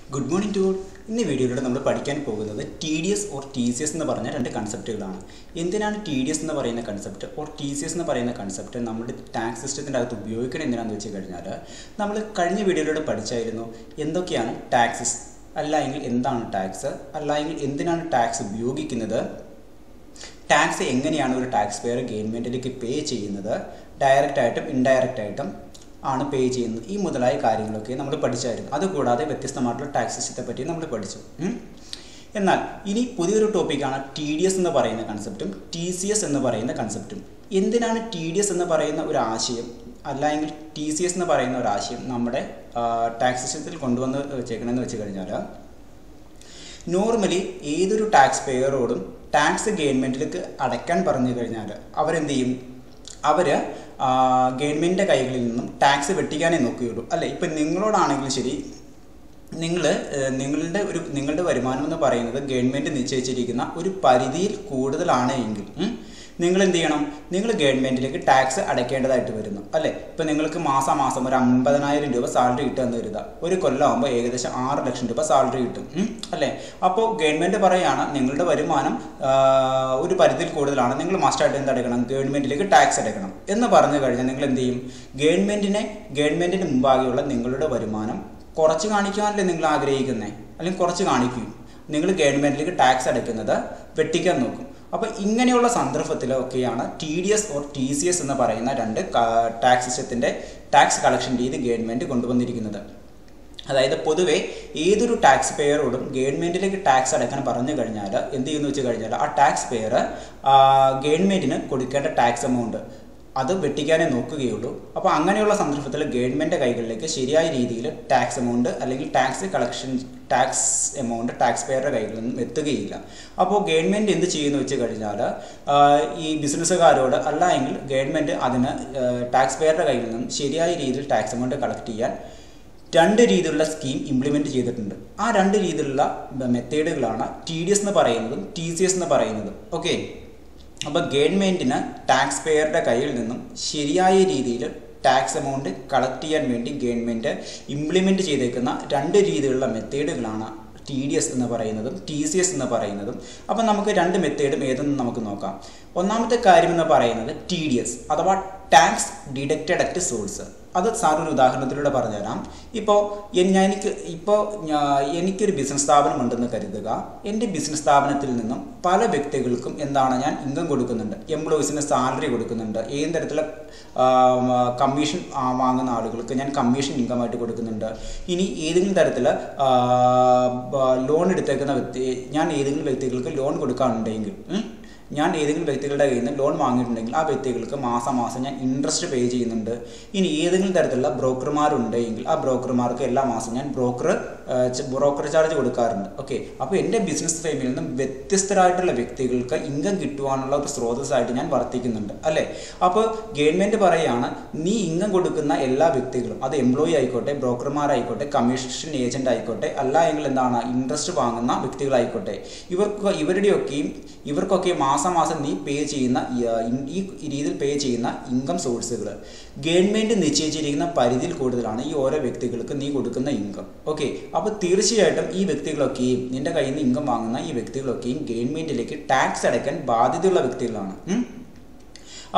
Good morning to all. In the video, we will study TDS or TCS concept. എന്തിനാണ് TDS എന്ന concept or TCS എന്ന concept നമ്മുടെ tax സിസ്റ്റത്തിന്റെ അകത്ത് ഉപയോഗിക്കുന്നത് എന്തിനാണെന്ന് വെച്ച് കഴിഞ്ഞാൽ നമ്മൾ കഴിഞ്ഞ വീഡിയോയിലൂടെ പഠിച്ചായിരുന്നു എന്തൊക്കെയാണ് ടാക്സസ് അല്ലെങ്കിൽ എന്താണ് ടാക്സ് അല്ലെങ്കിൽ എന്തിനാണ് ടാക്സ് ഉപയോഗിക്കുന്നത് ടാക്സ് എങ്ങനെയാണ് ഒരു ടാക്സ് പേയർ ഗവൺമെന്റിലേക്ക് പേ ചെയ്യുന്നത് ഡയറക്റ്റ് ആയിട്ടും ഇൻഡയറക്റ്റ് ആയിട്ടും ആണ് പേ ചെയ്യുന്നത് ഈ മുതലായ കാര്യങ്ങളൊക്കെ നമ്മൾ പഠിച്ചായിരുന്നു അതുകൂടാതെ വ്യത്യസ്തമായിട്ടുള്ള ടാക്സ് സിസ്റ്റത്തെ പറ്റി നമ്മൾ പഠിച്ചു എന്നാൽ ഇനി പുതിയൊരു ടോപ്പിക്കാണ് TDS എന്ന് പറയുന്ന കൺസെപ്റ്റും TCS എന്ന് പറയുന്ന കൺസെപ്റ്റും എന്തിനാണ് TDS എന്ന് പറയുന്ന ഒരു ആശയം അല്ലെങ്കിൽ TCS എന്ന് പറയുന്ന ഒരു ആശയം നമ്മുടെ ടാക്സ് സിസ്റ്റത്തിൽ കൊണ്ടുവന്ന് വെച്ചേക്കണമെന്ന് വെച്ച് കഴിഞ്ഞാൽ നോർമലി ഏതൊരു ടാക്സ് പേയറോടും ടാക്സ് ഗവൺമെന്റിലേക്ക് അടയ്ക്കാൻ പറഞ്ഞു കഴിഞ്ഞാൽ അവരെന്ത് ചെയ്യും അവർ ഗവൺമെൻറ്റിൻ്റെ കൈകളിൽ നിന്നും ടാക്സ് വെട്ടിക്കാനേ നോക്കുകയുള്ളൂ അല്ലേ ഇപ്പം നിങ്ങളോടാണെങ്കിലും ശരി നിങ്ങളുടെ വരുമാനം എന്ന് പറയുന്നത് ഗവൺമെൻറ് നിശ്ചയിച്ചിരിക്കുന്ന ഒരു പരിധിയിൽ കൂടുതലാണ് എങ്കിൽ നിങ്ങൾ എന്ത് ചെയ്യണം നിങ്ങൾ ഗവൺമെൻറ്റിലേക്ക് ടാക്സ് അടയ്ക്കേണ്ടതായിട്ട് വരുന്നു അല്ലേ ഇപ്പം നിങ്ങൾക്ക് മാസം ഒരു 50,000 രൂപ സാലറി കിട്ടുമെന്ന് കരുതുക ഒരു കൊല്ലമാകുമ്പോൾ ഏകദേശം 6 ലക്ഷം രൂപ സാലറി കിട്ടും അല്ലേ അപ്പോൾ ഗവൺമെൻറ് പറയുകയാണ് നിങ്ങളുടെ വരുമാനം ഒരു പരിധിയിൽ കൂടുതലാണ് നിങ്ങൾ മസ്റ്റായിട്ട് എന്ത് അടയ്ക്കണം ഗവൺമെൻറ്റിലേക്ക് ടാക്സ് അടയ്ക്കണം എന്ന് പറഞ്ഞു കഴിഞ്ഞാൽ നിങ്ങൾ എന്ത് ചെയ്യും ഗവൺമെൻറ്റിന് മുമ്പാകെയുള്ള നിങ്ങളുടെ വരുമാനം കുറച്ച് കാണിക്കാനല്ലേ നിങ്ങൾ ആഗ്രഹിക്കുന്നത് അല്ലെങ്കിൽ കുറച്ച് കാണിക്കും നിങ്ങൾ ഗവൺമെൻറ്റിലേക്ക് ടാക്സ് അടയ്ക്കുന്നത് വെട്ടിക്കാൻ നോക്കും അപ്പോൾ ഇങ്ങനെയുള്ള സന്ദർഭത്തിലൊക്കെയാണ് TDS or TCS എന്ന് പറയുന്ന രണ്ട് ടാക്സ് സിസ്റ്റത്തിൻ്റെ ടാക്സ് കളക്ഷൻ രീതി ഗവൺമെൻറ് കൊണ്ടുവന്നിരിക്കുന്നത് അതായത് പൊതുവേ ഏതൊരു ടാക്സ് പേയറോടും ഗവൺമെൻറ്റിലേക്ക് ടാക്സ് അടയ്ക്കാൻ പറഞ്ഞു കഴിഞ്ഞാൽ എന്ത് ചെയ്യുമെന്ന് വെച്ച് കഴിഞ്ഞാൽ ആ ടാക്സ് പേയർ ഗവൺമെൻറ്റിന് കൊടുക്കേണ്ട ടാക്സ് എമൗണ്ട് അത് വെട്ടിക്കാനേ നോക്കുകയുള്ളൂ അപ്പോൾ അങ്ങനെയുള്ള സന്ദർഭത്തിൽ ഗവൺമെൻറ് കൈകളിലേക്ക് ശരിയായ രീതിയിൽ ടാക്സ് എമൗണ്ട് അല്ലെങ്കിൽ ടാക്സ് എമൗണ്ട് ടാക്സ് പേയറുടെ കൈകളിൽ നിന്നും എത്തുകയില്ല അപ്പോൾ ഗവൺമെൻറ് എന്ത് ചെയ്യുമെന്ന് വെച്ച് കഴിഞ്ഞാൽ ഈ ബിസിനസ്സുകാരോട് അല്ല എങ്കിൽ ഗവൺമെൻറ് അതിന് ടാക്സ് പേയറുടെ കയ്യിൽ നിന്നും ശരിയായ രീതിയിൽ ടാക്സ് എമൗണ്ട് കളക്ട് ചെയ്യാൻ രണ്ട് രീതിയിലുള്ള സ്കീം ഇംപ്ലിമെൻറ്റ് ചെയ്തിട്ടുണ്ട് ആ രണ്ട് രീതിയിലുള്ള മെത്തേഡുകളാണ് TDS എന്ന് പറയുന്നതും TCS എന്ന് പറയുന്നതും ഓക്കെ അപ്പോൾ ഗവൺമെൻറ്റിന് ടാക്സ് പേയറുടെ കയ്യിൽ നിന്നും ശരിയായ രീതിയിൽ ടാക്സ് എമൗണ്ട് കളക്ട് ചെയ്യാൻ വേണ്ടി ഗവൺമെൻറ് ഇംപ്ലിമെൻറ്റ് ചെയ്തേക്കുന്ന രണ്ട് രീതിയിലുള്ള മെത്തേഡുകളാണ് TDS എന്ന് പറയുന്നതും TCS എന്ന് പറയുന്നതും അപ്പം നമുക്ക് രണ്ട് മെത്തേഡും ഏതെന്ന് നമുക്ക് നോക്കാം ഒന്നാമത്തെ കാര്യം എന്ന് പറയുന്നത് TDS അഥവാ ടാക്സ് ഡിഡക്റ്റഡ് അറ്റ് സോഴ്സ് അത് സാർ ഒരു ഉദാഹരണത്തിലൂടെ പറഞ്ഞുതരാം ഇപ്പോൾ എനിക്കൊരു ബിസിനസ് സ്ഥാപനം ഉണ്ടെന്ന് കരുതുക എൻ്റെ ബിസിനസ് സ്ഥാപനത്തിൽ നിന്നും പല വ്യക്തികൾക്കും എന്താണ് ഞാൻ ഇൻകം കൊടുക്കുന്നുണ്ട് എംപ്ലോയീസിന് സാലറി കൊടുക്കുന്നുണ്ട് ഏത് തരത്തിലുള്ള കമ്മീഷൻ വാങ്ങുന്ന ആളുകൾക്ക് ഞാൻ കമ്മീഷൻ ഇൻകമായിട്ട് കൊടുക്കുന്നുണ്ട് ഇനി ഏതെങ്കിലും തരത്തിൽ ലോൺ എടുത്തേക്കുന്ന ഞാൻ ഏതെങ്കിലും വ്യക്തികൾക്ക് ലോൺ കൊടുക്കാനുണ്ടെങ്കിൽ ഞാൻ ഏതെങ്കിലും വ്യക്തികളുടെ കയ്യിൽ നിന്ന് ലോൺ വാങ്ങിയിട്ടുണ്ടെങ്കിൽ ആ വ്യക്തികൾക്ക് മാസം ഞാൻ ഇൻട്രസ്റ്റ് പേ ചെയ്യുന്നുണ്ട് ഇനി ഏതെങ്കിലും തരത്തിലുള്ള ബ്രോക്കർമാരുണ്ടെങ്കിൽ ആ ബ്രോക്കർമാർക്ക് എല്ലാ മാസം ഞാൻ ബ്രോക്കർ ചാർജ് കൊടുക്കാറുണ്ട് ഓക്കെ അപ്പോൾ എൻ്റെ ബിസിനസ് ഫേമിൽ നിന്നും വ്യത്യസ്തരായിട്ടുള്ള വ്യക്തികൾക്ക് ഇൻകം കിട്ടുവാനുള്ള ഒരു സ്രോതസ്സായിട്ട് ഞാൻ വർത്തിക്കുന്നുണ്ട് അല്ലേ അപ്പോൾ ഗവൺമെൻറ് പറയുകയാണ് നീ ഇൻകം കൊടുക്കുന്ന എല്ലാ വ്യക്തികളും അത് എംപ്ലോയി ആയിക്കോട്ടെ ബ്രോക്കർമാരായിക്കോട്ടെ കമ്മീഷൻ ഏജന്റ് ആയിക്കോട്ടെ അല്ല എങ്കിൽ എന്താണ് ഇൻട്രസ്റ്റ് വാങ്ങുന്ന വ്യക്തികളായിക്കോട്ടെ ഇവർക്കൊക്കെ മാസം നീ പേ ചെയ്യുന്ന ഈ രീതിയിൽ പേ ചെയ്യുന്ന ഇൻകം സോഴ്സുകൾ ഗവൺമെൻറ് നിശ്ചയിച്ചിരിക്കുന്ന പരിധിയിൽ കൂടുതലാണ് ഈ ഓരോ വ്യക്തികൾക്ക് നീ കൊടുക്കുന്ന ഇൻകം ഓക്കെ അപ്പോൾ തീർച്ചയായിട്ടും ഈ വ്യക്തികളൊക്കെയും നിന്റെ കയ്യിൽ നിന്ന് ഇൻകം വാങ്ങുന്ന ഈ വ്യക്തികളൊക്കെയും ഗവൺമെൻറ്റിലേക്ക് ടാക്സ് അടയ്ക്കാൻ ബാധ്യതയുള്ള വ്യക്തികളാണ്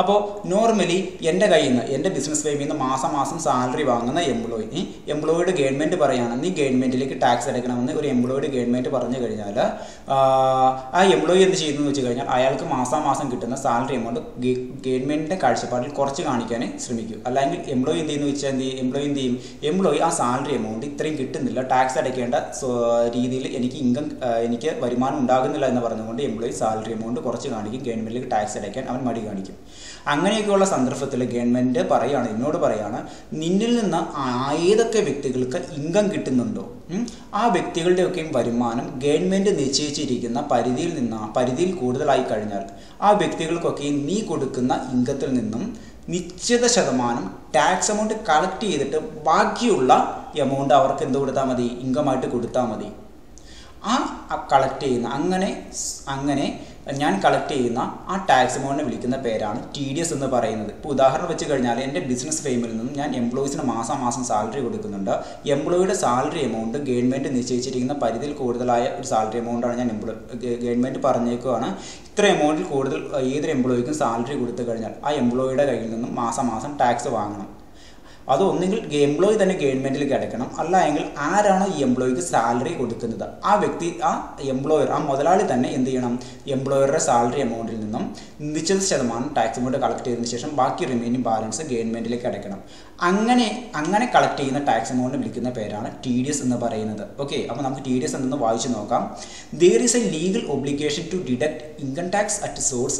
അപ്പോൾ നോർമലി എൻ്റെ കയ്യിൽ നിന്ന് എൻ്റെ ബിസിനസ് ഫേമിൽ നിന്ന് മാസം സാലറി വാങ്ങുന്ന എംപ്ലോയിയുടെ ഗവൺമെൻറ് പറയുകയാണ് നീ ഗവൺമെൻറ്റിലേക്ക് ടാക്സ് അടയ്ക്കണമെന്ന് ഒരു എംപ്ലോയിയുടെ ഗവൺമെൻറ് പറഞ്ഞു കഴിഞ്ഞാൽ ആ എംപ്ലോയി എന്ത് ചെയ്യുന്നു എന്ന് വെച്ച് കഴിഞ്ഞാൽ അയാൾക്ക് മാസം കിട്ടുന്ന സാലറി എമൗണ്ട് ഗവൺമെൻറ്റിൻ്റെ കാഴ്ചപ്പാടിൽ കുറച്ച് കാണിക്കാനേ ശ്രമിക്കും അല്ലെങ്കിൽ എംപ്ലോയി എന്ത് ചെയ്യുന്നു വെച്ചാൽ എംപ്ലോയി ആ സാലറി എമൗണ്ട് ഇത്രയും കിട്ടുന്നില്ല ടാക്സ് അടയ്ക്കേണ്ട രീതിയിൽ എനിക്ക് വരുമാനം ഉണ്ടാകുന്നില്ല എന്ന് പറഞ്ഞുകൊണ്ട് എംപ്ലോയി സാലറി എമൗണ്ട് കുറച്ച് കാണിക്കും ഗവൺമെൻറ്റിലേക്ക് ടാക്സ് അടയ്ക്കാൻ അവൻ മടി കാണിക്കും അങ്ങനെയൊക്കെയുള്ള സന്ദർഭത്തിൽ ഗവൺമെൻറ് എന്നോട് പറയാണ് നിന്നിൽ നിന്ന് ഏതൊക്കെ വ്യക്തികൾക്ക് ഇൻകം കിട്ടുന്നുണ്ടോ ആ വ്യക്തികളുടെയൊക്കെയും വരുമാനം ഗവൺമെൻറ് നിശ്ചയിച്ചിരിക്കുന്ന പരിധിയിൽ കൂടുതലായി കഴിഞ്ഞാൽ ആ വ്യക്തികൾക്കൊക്കെയും നീ കൊടുക്കുന്ന ഇൻകത്തിൽ നിന്നും നിശ്ചിത ശതമാനം ടാക്സ് എമൗണ്ട് കളക്ട് ചെയ്തിട്ട് ബാക്കിയുള്ള എമൗണ്ട് അവർക്ക് എന്ത് കൊടുത്താൽ മതി ഇൻകമായിട്ട് കൊടുത്താൽ മതി ആ കളക്ട് ചെയ്യുന്ന അങ്ങനെ ഞാൻ കളക്ട് ചെയ്യുന്ന ആ ടാക്സ് എമൗണ്ടിനെ വിളിക്കുന്ന പേരാണ് TDS എന്ന് പറയുന്നത്. ഇപ്പോൾ ഉദാഹരണം വെച്ച് കഴിഞ്ഞാൽ എൻ്റെ ബിസിനസ് ഫെയിമിൽ നിന്നും ഞാൻ എംപ്ലോയീസിന് മാസം സാലറി കൊടുക്കുന്നുണ്ട്. എംപ്ലോയിയുടെ സാലറി എമൗണ്ട് ഗവൺമെൻറ് നിശ്ചയിച്ചിരിക്കുന്ന പരിധിയിൽ കൂടുതലായ ഒരു സാലറി എമൗണ്ടാണ് ഞാൻ ഗവൺമെൻറ് പറഞ്ഞേക്കുവാണ്. ഇത്ര എമൗണ്ടിൽ കൂടുതൽ ഏതൊരു എംപ്ലോയിക്കും സാലറി കൊടുത്തു കഴിഞ്ഞാൽ ആ എംപ്ലോയിയുടെ കയ്യിൽ നിന്നും മാസം ടാക്സ് വാങ്ങണം. അത് ഒന്നുകിൽ എംപ്ലോയി തന്നെ ഗവൺമെൻറ്റിലേക്ക് അടയ്ക്കണം, അല്ല എങ്കിൽ ആരാണോ ഈ എംപ്ലോയിക്ക് സാലറി കൊടുക്കുന്നത് ആ വ്യക്തി, ആ എംപ്ലോയർ, ആ മുതലാളി തന്നെ എന്ത് ചെയ്യണം, എംപ്ലോയറുടെ സാലറി എമൗണ്ടിൽ നിന്നും നിശ്ചിത ശതമാനം ടാക്സ് എമൗണ്ട് കളക്ട് ചെയ്തതിന് ശേഷം ബാക്കി റിമൈനിങ് ബാലൻസ് ഗവൺമെൻറ്റിലേക്ക് അടയ്ക്കണം. അങ്ങനെ കളക്ട് ചെയ്യുന്ന ടാക്സ് എമൗണ്ട് വിളിക്കുന്ന പേരാണ് TDS എന്ന് പറയുന്നത്. ഓക്കെ, അപ്പോൾ നമുക്ക് TDS എന്തെന്ന് വായിച്ചു നോക്കാം. There is a legal obligation to deduct income tax at source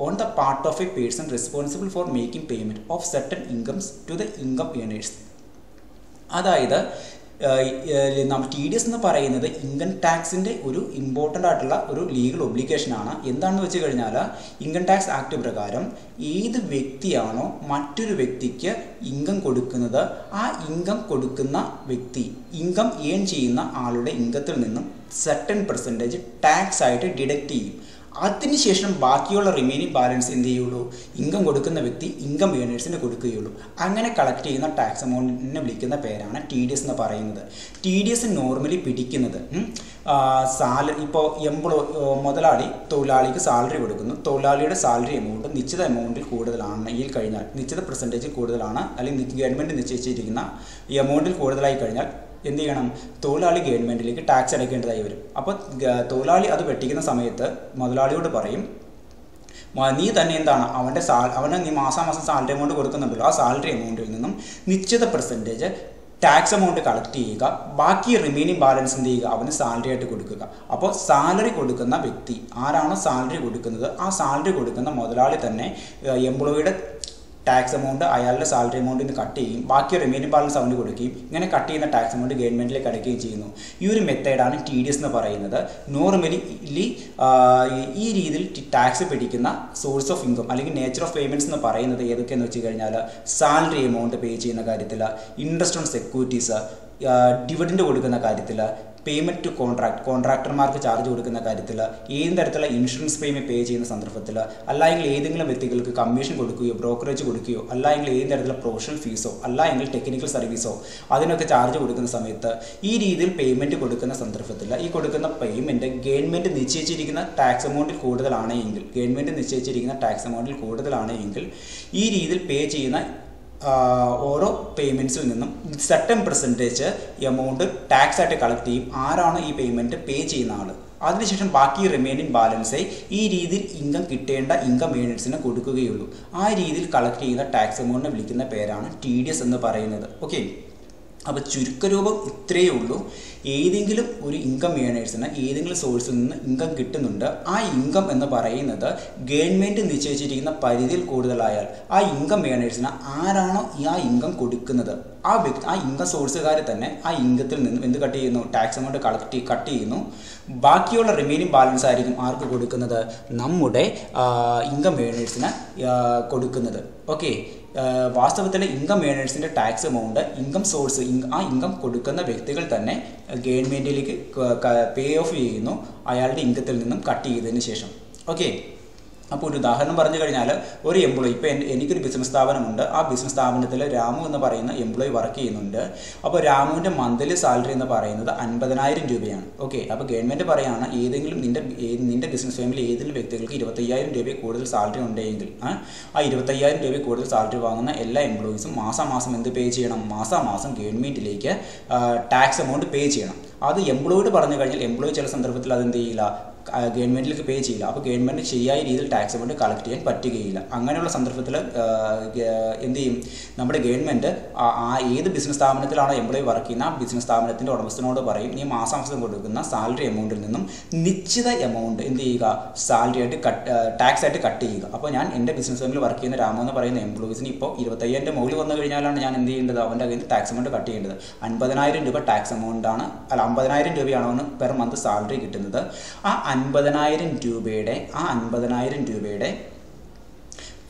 on the part of a person responsible for making payment of certain incomes to the income earners. അതായത് നമ്മൾ TDS എന്ന് പറയുന്നത് income ടാക്സിൻ്റെ ഒരു important ആയിട്ടുള്ള ഒരു legal ഒബ്ലിഗേഷനാണ്. എന്താണെന്ന് വെച്ച് കഴിഞ്ഞാൽ ഇൻകം ടാക്സ് ആക്ട് പ്രകാരം ഏത് വ്യക്തിയാണോ മറ്റൊരു വ്യക്തിക്ക് ഇൻകം കൊടുക്കുന്നത് ആ ഇൻകം കൊടുക്കുന്ന വ്യക്തി ഇൻകം ഏൺ ചെയ്യുന്ന ആളുടെ ഇൻകത്തിൽ നിന്നും സർട്ടൻ പെർസെൻറ്റേജ് ടാക്സ് ആയിട്ട് ഡിഡക്റ്റ് ചെയ്യും. അതിനുശേഷം ബാക്കിയുള്ള റിമൈനിങ് ബാലൻസ് എന്ത് ചെയ്യുള്ളൂ, ഇൻകം കൊടുക്കുന്ന വ്യക്തി ഇൻകം ഏണേഴ്സിന് കൊടുക്കുകയുള്ളൂ. അങ്ങനെ കളക്ട് ചെയ്യുന്ന ടാക്സ് എമൗണ്ടിനെ വിളിക്കുന്ന പേരാണ് TDS എന്ന് പറയുന്നത്. TDS നോർമലി പിടിക്കുന്നത് ഇപ്പോൾ മുതലാളി തൊഴിലാളിക്ക് സാലറി കൊടുക്കുന്നു. തൊഴിലാളിയുടെ സാലറി എമൗണ്ട് നിശ്ചിത എമൗണ്ടിൽ കൂടുതലാണെങ്കിൽ കഴിഞ്ഞാൽ, നിശ്ചിത പെർസെൻറ്റേജിൽ കൂടുതലാണ് അല്ലെങ്കിൽ ഗവൺമെൻറ് നിശ്ചയിച്ചിരിക്കുന്ന ഈ എമൗണ്ടിൽ കൂടുതലായി കഴിഞ്ഞാൽ എന്ത് ചെയ്യണം, തൊഴിലാളി ഗവൺമെൻറ്റിലേക്ക് ടാക്സ് അടയ്ക്കേണ്ടതായി വരും. അപ്പോൾ തൊഴിലാളി അത് വെട്ടിക്കുന്ന സമയത്ത് മുതലാളിയോട് പറയും, നീ തന്നെ എന്താണ് അവന് നീ മാസം സാലറി എമൗണ്ട് കൊടുക്കുന്നുണ്ടല്ലോ, ആ സാലറി എമൗണ്ടിൽ നിന്നും നിശ്ചിത പെർസെൻറ്റേജ് ടാക്സ് എമൗണ്ട് കളക്ട് ചെയ്യുക, ബാക്കി റിമൈനിങ് ബാലൻസ് എന്ത് ചെയ്യുക, അവന് സാലറി ആയിട്ട് കൊടുക്കുക. അപ്പോൾ സാലറി കൊടുക്കുന്ന വ്യക്തി ആരാണോ സാലറി കൊടുക്കുന്നത് ആ സാലറി കൊടുക്കുന്ന മുതലാളി തന്നെ എംപ്ലോയിയുടെ ടാക്സ് എമൗണ്ട് അയാളുടെ സാലറി എമൗണ്ടിൽ നിന്ന് കട്ട് ചെയ്യും, ബാക്കി റിമൈനിങ് ബാലൻസ് അവന് കൊടുക്കുകയും ഇങ്ങനെ കട്ട് ചെയ്യുന്ന ടാക്സ് എമൗണ്ട് ഗവൺമെൻറ്റിലേക്ക് അടയ്ക്കുകയും ചെയ്യുന്നു. ഈ ഒരു മെത്തേഡാണ് TDS എന്ന് പറയുന്നത്. നോർമലി ഈ രീതിയിൽ ടാക്സ് പിടിക്കുന്ന സോഴ്സ് ഓഫ് ഇൻകം അല്ലെങ്കിൽ നേച്ചർ ഓഫ് പേയ്മെൻറ്റ്സ് എന്ന് പറയുന്നത് ഏതൊക്കെയെന്ന് വെച്ച് കഴിഞ്ഞാൽ സാലറി എമൗണ്ട് പേ ചെയ്യുന്ന കാര്യത്തിൽ, ഇൻട്രസ്റ്റ് ഓൺ സെക്യൂരിറ്റീസ്, ഡിവിഡൻഡ് കൊടുക്കുന്ന കാര്യത്തിൽ, പേയ്മെൻറ്റ് ടു കോൺട്രാക്ടർമാർക്ക് ചാർജ് കൊടുക്കുന്ന കാര്യത്തിൽ, ഏത് തരത്തിലുള്ള ഇൻഷുറൻസ് പ്രീമിയം പേ ചെയ്യുന്ന സന്ദർഭത്തിൽ, അല്ലെങ്കിൽ ഏതെങ്കിലും വ്യക്തികൾക്ക് കമ്മീഷൻ കൊടുക്കുകയോ ബ്രോക്കറേജ് കൊടുക്കുകയോ, അല്ലെങ്കിൽ ഏത് തരത്തിലുള്ള പ്രൊഫഷണൽ ഫീസോ, അല്ലെങ്കിൽ ടെക്നിക്കൽ സർവീസോ അതിനൊക്കെ ചാർജ് കൊടുക്കുന്ന സമയത്ത് ഈ രീതിയിൽ പേയ്മെൻറ്റ് കൊടുക്കുന്ന സന്ദർഭത്തിൽ ഈ കൊടുക്കുന്ന പേയ്മെൻറ്റ് ഗവൺമെൻറ് നിശ്ചയിച്ചിരിക്കുന്ന ടാക്സ് എമൗണ്ടിൽ കൂടുതലാണെങ്കിൽ ഈ രീതിയിൽ പേ ചെയ്യുന്ന ഓരോ പേയ്മെൻറ്റ്സിൽ നിന്നും സർട്ടൻ പെർസെൻറ്റേജ് എമൗണ്ട് ടാക്സ് ആയിട്ട് കളക്ട് ചെയ്യും ആരാണോ ഈ പേയ്മെൻറ്റ് പേ ചെയ്യുന്ന ആൾ. അതിനുശേഷം ബാക്കി റിമൈനിങ് ബാലൻസേ ഈ രീതിയിൽ ഇൻകം കിട്ടേണ്ട ഇൻകം ഏണേഴ്സിന് കൊടുക്കുകയുള്ളൂ. ആ രീതിയിൽ കളക്ട് ചെയ്യുന്ന ടാക്സ് എമൗണ്ടിനെ വിളിക്കുന്ന പേരാണ് TDS എന്ന് പറയുന്നത്. ഓക്കെ, അപ്പോൾ ചുരുക്കരൂപം ഇത്രയേ ഉള്ളൂ. ഏതെങ്കിലും ഒരു ഇൻകം ഏണേഴ്സിന് ഏതെങ്കിലും സോഴ്സിൽ നിന്ന് ഇൻകം കിട്ടുന്നുണ്ട്, ആ ഇൻകം എന്ന് പറയുന്നത് ഗവൺമെൻറ് നിശ്ചയിച്ചിരിക്കുന്ന പരിധിയിൽ കൂടുതലായാൽ ആ ഇൻകം ഏണേഴ്സിന് ആരാണോ ആ ഇൻകം കൊടുക്കുന്നത് ആ ഇൻകം സോഴ്സുകാർ തന്നെ ആ ഇൻകത്തിൽ നിന്നും എന്ത് കട്ട് ചെയ്യുന്നു, ടാക്സ് എമൗണ്ട് കട്ട് ചെയ്യുന്നു. ബാക്കിയുള്ള റിമൈനിങ് ബാലൻസ് ആയിരിക്കും ആർക്ക് കൊടുക്കുന്നത്, നമ്മുടെ ഇൻകം ഏണേഴ്സിന് കൊടുക്കുന്നത്. ഓക്കെ, വാസ്തവത്തിൽ ഇൻകം ഏണേഴ്സിൻ്റെ ടാക്സ് എമൗണ്ട് ഇൻകം സോഴ്സ് ആ ഇൻകം കൊടുക്കുന്ന വ്യക്തികൾ തന്നെ ഗവൺമെൻറ്റിലേക്ക് പേ ഓഫ് ചെയ്യുന്നു അയാളുടെ ഇൻകത്തിൽ നിന്നും കട്ട് ചെയ്തതിന് ശേഷം. ഓക്കെ, അപ്പോൾ ഒരു ഉദാഹരണം പറഞ്ഞു കഴിഞ്ഞാൽ ഒരു എംപ്ലോയി, ഇപ്പോൾ എനിക്കൊരു ബിസിനസ് സ്ഥാപനമുണ്ട്, ആ ബിസിനസ് സ്ഥാപനത്തിൽ രാമു എന്ന് പറയുന്ന എംപ്ലോയി വർക്ക് ചെയ്യുന്നുണ്ട്. അപ്പോൾ രാമുവിൻ്റെ മന്ത്ലി സാലറി എന്ന് പറയുന്നത് 50,000 രൂപയാണ്. ഓക്കെ, അപ്പോൾ ഗവൺമെൻറ് പറയുകയാണ് ഏതെങ്കിലും നിൻ്റെ ബിസിനസ് ഫേമിൽ ഏതെങ്കിലും വ്യക്തികൾക്ക് 25,000 രൂപ കൂടുതൽ സാലറി ഉണ്ടെങ്കിൽ ആ 25,000 രൂപ കൂടുതൽ സാലറി വാങ്ങുന്ന എല്ലാ എംപ്ലോയീസും മാസം എന്ത് പേ ചെയ്യണം, മാസം ഗവൺമെൻറ്റിലേക്ക് ടാക്സ് എമൗണ്ട് പേ ചെയ്യണം. അത് എംപ്ലോയിയോട് പറഞ്ഞു കഴിഞ്ഞാൽ എംപ്ലോയി ചില സന്ദർഭത്തിൽ അതെന്ത് ചെയ്യില്ല, ഗവൺമെൻറ്റിലേക്ക് പേ ചെയ്യില്ല. അപ്പോൾ ഗവൺമെൻറ് ശരിയായ രീതിയിൽ ടാക്സ് എമൗണ്ട് കളക്ട് ചെയ്യാൻ പറ്റുകയില്ല. അങ്ങനെയുള്ള സന്ദർഭത്തിൽ എന്ത് ചെയ്യും, നമ്മുടെ ഗവൺമെൻറ് ഏത് ബിസിനസ് സ്ഥാപനത്തിലാണോ എംപ്ലോയി വർക്ക് ചെയ്യുന്ന ആ ബിസിനസ് സ്ഥാപനത്തിൻ്റെ ഉടമസ്ഥനോട് പറയും, നീ മാസം കൊടുക്കുന്ന സാലറി എമൗണ്ടിൽ നിന്നും നിശ്ചിത എമൗണ്ട് എന്ത് ചെയ്യുക, സാലറി ആയിട്ട് ടാക്സ് ആയിട്ട് കട്ട് ചെയ്യുക. അപ്പോൾ ഞാൻ എൻ്റെ ബിസിനസ് ഫേമിൽ വർക്ക് ചെയ്യുന്ന രാമു എന്ന് പറയുന്ന എംപ്ലോയീസിന് ഇപ്പോൾ 25,000 മുകളിൽ വന്നു കഴിഞ്ഞാലാണ് ഞാൻ എന്ത് ചെയ്യേണ്ടത്, അവൻ്റെ കയ്യിൽ നിന്ന് ടാക്സ് എമൗണ്ട് കട്ട് ചെയ്യേണ്ടത്. 50,000 രൂപ ടാക്സ് എമൗണ്ടാണ്, 50,000 രൂപയാണ് അവന് പെർ മന്ത് സാലറി കിട്ടുന്നത്. ആ 50,000 രൂപയുടെ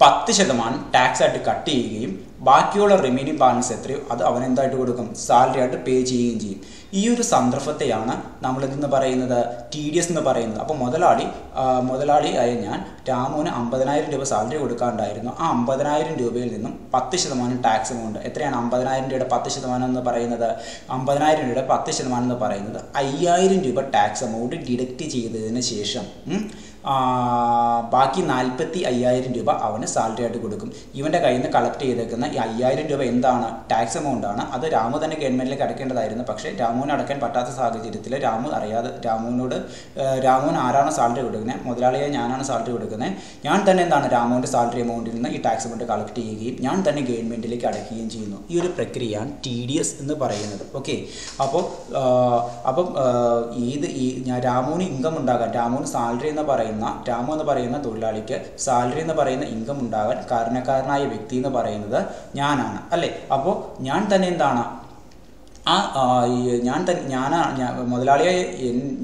10% ടാക്സ് ആയിട്ട് കട്ട് ചെയ്യുകയും ബാക്കിയുള്ള റിമൈനിങ് ബാലൻസ് എത്രയോ അത് അവൻ എന്തായിട്ട് കൊടുക്കും, സാലറി ആയിട്ട് പേ ചെയ്യുകയും ചെയ്യും. ഈ ഒരു സന്ദർഭത്തെയാണ് നമ്മളിതെന്ന് പറയുന്നത് TDS എന്ന് പറയുന്നത്. അപ്പോൾ മുതലാളിയായ ഞാൻ രാമുവിന് 50,000 രൂപ സാലറി കൊടുക്കാനുണ്ടായിരുന്നു. ആ 50,000 രൂപയിൽ നിന്നും 10% ടാക്സ് എമൗണ്ട് എത്രയാണ്? 50,000 രൂപയുടെ 10% എന്ന് പറയുന്നത് 50,000 രൂപയുടെ 10% എന്ന് പറയുന്നത് 5,000 രൂപ ടാക്സ് എമൗണ്ട് ഡിഡക്റ്റ് ചെയ്തതിന് ശേഷം ബാക്കി 45,000 രൂപ അവന് സാലറി ആയിട്ട് കൊടുക്കും. ഇവൻ്റെ കയ്യിൽ നിന്ന് കളക്ട് ചെയ്തേക്കുന്ന ഈ 5,000 രൂപ എന്താണ്? ടാക്സ് എമൗണ്ട് ആണ്. അത് രാമു തന്നെ ഗവൺമെൻറ്റിലേക്ക് അടയ്ക്കേണ്ടതായിരുന്നു. പക്ഷേ രാമുവിന് അടയ്ക്കാൻ പറ്റാത്ത സാഹചര്യത്തിൽ രാമു അറിയാതെ രാമുവിന് ആരാണ് സാലറി കൊടുക്കുന്നത്? മുതലാളിയായി ഞാനാണ് സാലറി കൊടുക്കുന്നത്. ഞാൻ തന്നെ എന്താണ് രാമുവിൻ്റെ സാലറി എമൗണ്ടിൽ നിന്ന് ഈ ടാക്സ് എമൗണ്ട് കളക്ട് ചെയ്യുകയും ഞാൻ തന്നെ ഗവൺമെൻറ്റിലേക്ക് അടയ്ക്കുകയും ചെയ്യുന്നു. ഈ ഒരു പ്രക്രിയയാണ് TDS എന്ന് പറയുന്നത്. ഓക്കെ, അപ്പോൾ രാമുവിന് ഇൻകം ഉണ്ടാകാൻ, രാമു എന്ന് പറയുന്ന തൊഴിലാളിക്ക് സാലറി എന്ന് പറയുന്ന ഇൻകം ഉണ്ടാകാൻ കാരണക്കാരനായ വ്യക്തി എന്ന് പറയുന്നത് ഞാനാണ് അല്ലേ? അപ്പോൾ ഞാൻ തന്നെ എന്താണ് മുതലാളിയായ